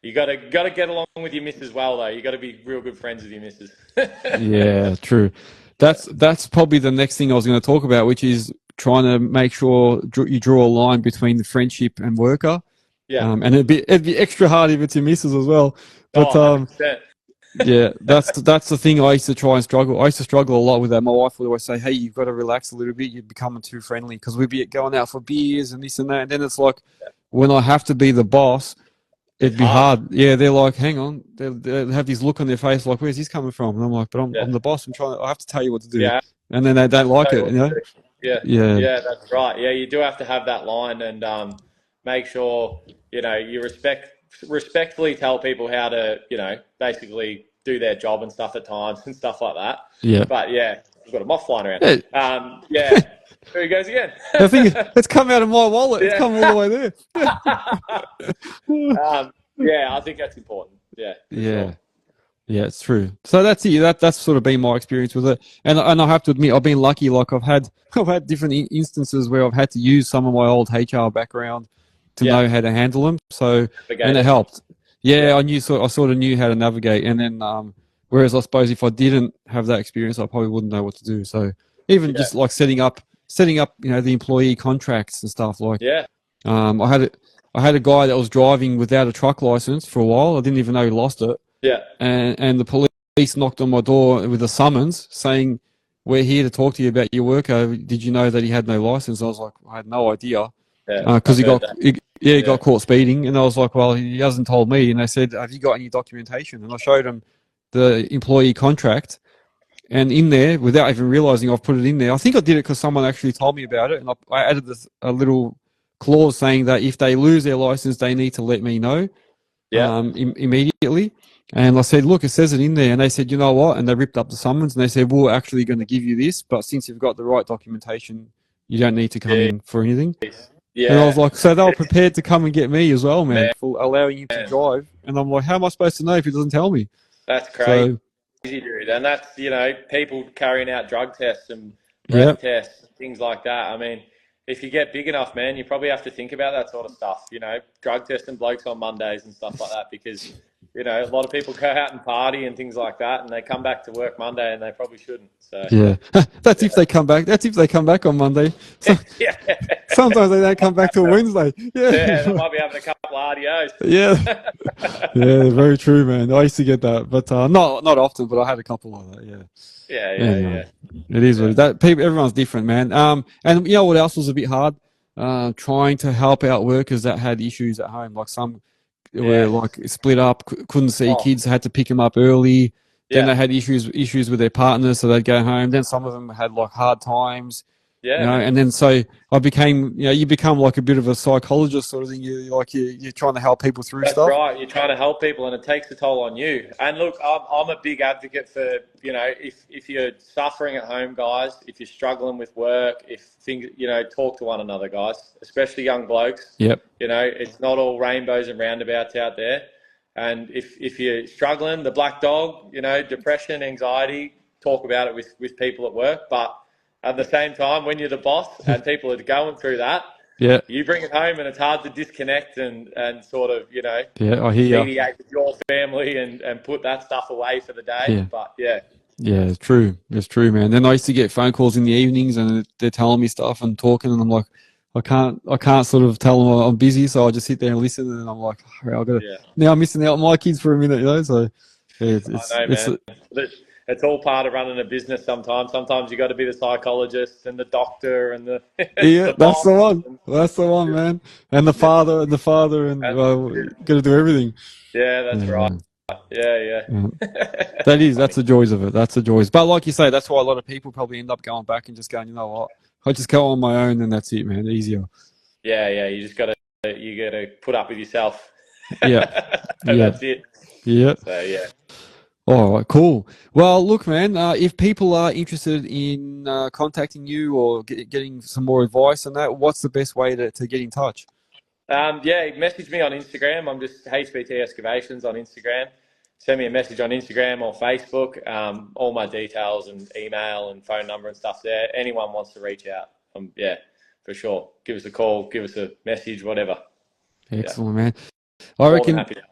[SPEAKER 2] you gotta get along with your missus well though. You got to be real good friends with your missus.
[SPEAKER 1] Yeah, true. That's probably the next thing I was going to talk about, which is trying to make sure you draw a line between the friendship and worker.
[SPEAKER 2] Yeah.
[SPEAKER 1] And it'd be extra hard if it's your missus as well. But
[SPEAKER 2] 100%.
[SPEAKER 1] yeah, that's the thing I used to try and struggle. I used to struggle a lot with that. My wife would always say, "Hey, you've got to relax a little bit. You're becoming too friendly," because we'd be going out for beers and this and that. And then it's like when I have to be the boss, it'd be hard. Yeah, they're like, "Hang on," they'll have this look on their face like, "Where's this coming from?" And I'm like, "But I'm the boss. I have to tell you what to do."
[SPEAKER 2] Yeah.
[SPEAKER 1] And then they don't like it, you know.
[SPEAKER 2] Yeah, that's right. Yeah, you do have to have that line and make sure you respectfully tell people how to basically do their job and stuff at times and stuff like that.
[SPEAKER 1] Yeah.
[SPEAKER 2] But yeah, we've got a moth flying around.
[SPEAKER 1] Yeah.
[SPEAKER 2] There he goes again.
[SPEAKER 1] I think it's come out of my wallet. It's come all the way there.
[SPEAKER 2] Yeah, I think that's important. Yeah.
[SPEAKER 1] Sure. Yeah, it's true. So that's it. That's sort of been my experience with it. And I have to admit, I've been lucky. Like I've had different instances where I've had to use some of my old HR background to know how to handle them. So and it helped. Yeah, I sort of knew how to navigate. And then whereas I suppose if I didn't have that experience, I probably wouldn't know what to do. So even just like setting up the employee contracts and stuff like. I had a guy that was driving without a truck license for a while. I didn't even know he lost it.
[SPEAKER 2] Yeah.
[SPEAKER 1] And the police knocked on my door with a summons saying, "We're here to talk to you about your worker. Did you know that he had no license?" I was like, I had no idea. Because he got caught speeding. And I was like, well, he hasn't told me. And they said, "Have you got any documentation?" And I showed him the employee contract. And in there, without even realizing I've put it in there, I think I did it because someone actually told me about it. And I added a little clause saying that if they lose their license, they need to let me know immediately. And I said, "Look, it says it in there." And they said, "You know what?" And they ripped up the summons and they said, "We're actually going to give you this, but since you've got the right documentation, you don't need to come in for anything." Yeah. And I was like, so they were prepared to come and get me as well, man, for allowing him to drive. And I'm like, how am I supposed to know if he doesn't tell me?
[SPEAKER 2] That's crazy, dude. And that's, people carrying out drug tests and breath tests, things like that. I mean, if you get big enough, man, you probably have to think about that sort of stuff, drug testing blokes on Mondays and stuff like that, because, a lot of people go out and party and things like that, and they come back to work Monday and they probably shouldn't. So
[SPEAKER 1] that's if they come back. That's if they come back on Monday. So, sometimes they don't come back till Wednesday.
[SPEAKER 2] They might be having a couple of RDOs.
[SPEAKER 1] Yeah, very true, man. I used to get that, but not often. But I had a couple like that. Yeah. It is what that people. Everyone's different, man. And you know what else was a bit hard? Trying to help out workers that had issues at home, like some were like split up, couldn't see kids, had to pick them up early. Then they had issues with their partners, so they'd go home. Then some of them had like hard times. And then so I became, you become like a bit of a psychologist sort of thing. You're trying to help people through stuff.
[SPEAKER 2] That's right. You're trying to help people, and it takes a toll on you. And look, I'm a big advocate for, if you're suffering at home, guys, if you're struggling with work, if things, talk to one another, guys, especially young blokes.
[SPEAKER 1] Yep.
[SPEAKER 2] It's not all rainbows and roundabouts out there. And if you're struggling, the black dog, depression, anxiety, talk about it with people at work. But at the same time, when you're the boss and people are going through that, you bring it home and it's hard to disconnect and sort of,
[SPEAKER 1] I hear
[SPEAKER 2] mediate with your family and put that stuff away for the day. But yeah, it's
[SPEAKER 1] true. It's true, man. Then I used to get phone calls in the evenings and they're telling me stuff and talking, and I'm like, I can't sort of tell them I'm busy, so I just sit there and listen, and I'm like, now I'm missing out on my kids for a minute, so
[SPEAKER 2] it's all part of running a business sometimes. Sometimes you got to be the psychologist and the doctor and the
[SPEAKER 1] that's the one. That's the one, man. And the father and got to do everything.
[SPEAKER 2] Yeah, that's right. Yeah.
[SPEAKER 1] That's the joys of it. That's the joys. But like you say, that's why a lot of people probably end up going back and just going, you know what, I just go on my own and that's it, man. Easier.
[SPEAKER 2] Yeah. You just gotta put up with yourself.
[SPEAKER 1] Yeah.
[SPEAKER 2] That's it.
[SPEAKER 1] Yeah.
[SPEAKER 2] So
[SPEAKER 1] All right, cool. Well, look, man, if people are interested in contacting you or getting some more advice on that, what's the best way to get in touch?
[SPEAKER 2] Yeah, message me on Instagram. I'm just HPT Excavations on Instagram. Send me a message on Instagram or Facebook. All my details and email and phone number and stuff there. Anyone wants to reach out, yeah, for sure. Give us a call, give us a message, whatever.
[SPEAKER 1] Excellent, man. I
[SPEAKER 2] More than
[SPEAKER 1] reckon.
[SPEAKER 2] happy to.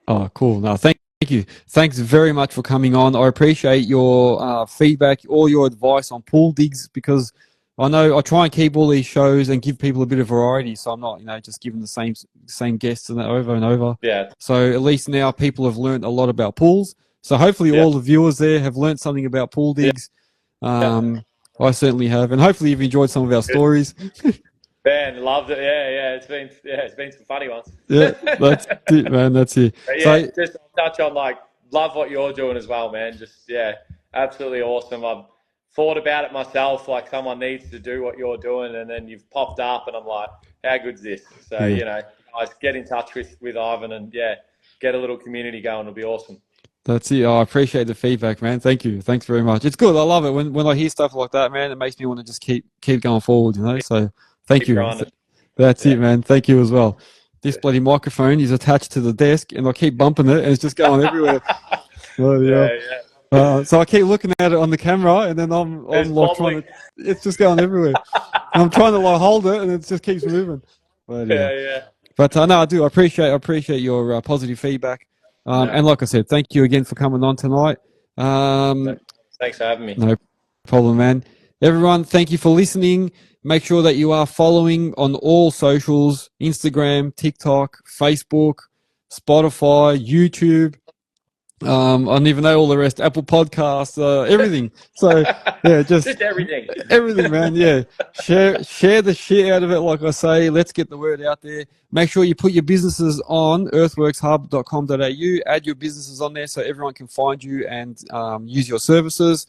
[SPEAKER 1] Oh, cool. No, thank you. Thanks very much for coming on. I appreciate your feedback, all your advice on pool digs, because I know I try and keep all these shows and give people a bit of variety, so I'm not, just giving the same guests and that over and over.
[SPEAKER 2] Yeah.
[SPEAKER 1] So at least now people have learned a lot about pools. So hopefully all the viewers there have learned something about pool digs. I certainly have, and hopefully you've enjoyed some of our stories.
[SPEAKER 2] Man, loved it. Yeah. It's been some funny ones.
[SPEAKER 1] Yeah, that's it, man. That's it.
[SPEAKER 2] Yeah, just touch on love what you're doing as well, man. Just absolutely awesome. I've thought about it myself, like someone needs to do what you're doing, and then you've popped up, and I'm like, how good's this? So guys, get in touch with Ivan, and get a little community going. It'll be awesome.
[SPEAKER 1] That's it. Oh, I appreciate the feedback, man. Thank you. Thanks very much. It's good. I love it when I hear stuff like that, man. It makes me want to just keep going forward, So thank you. That's it, man. Thank you as well. This bloody microphone is attached to the desk, and I keep bumping it, and it's just going everywhere. So I keep looking at it on the camera, and then I'm like trying to. It's just going everywhere. And I'm trying to hold it, and it just keeps moving. But, But no, I do. I appreciate your positive feedback. And like I said, thank you again for coming on tonight.
[SPEAKER 2] Thanks for having me.
[SPEAKER 1] No problem, man. Everyone, thank you for listening. Make sure that you are following on all socials: Instagram, TikTok, Facebook, Spotify, YouTube. I don't even know all the rest. Apple Podcasts, everything. So just
[SPEAKER 2] everything.
[SPEAKER 1] Everything, man. Yeah. Share the shit out of it, like I say. Let's get the word out there. Make sure you put your businesses on earthworkshub.com.au. Add your businesses on there so everyone can find you and use your services.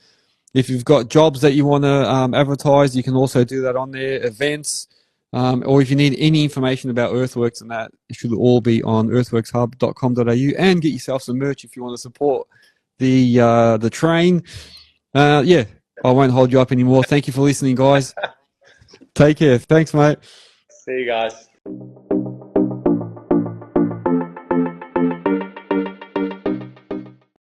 [SPEAKER 1] If you've got jobs that you want to advertise, you can also do that on there. Events, or if you need any information about Earthworks and that, it should all be on earthworkshub.com.au, and get yourself some merch if you want to support the train. I won't hold you up anymore. Thank you for listening, guys. Take care. Thanks, mate.
[SPEAKER 2] See you guys.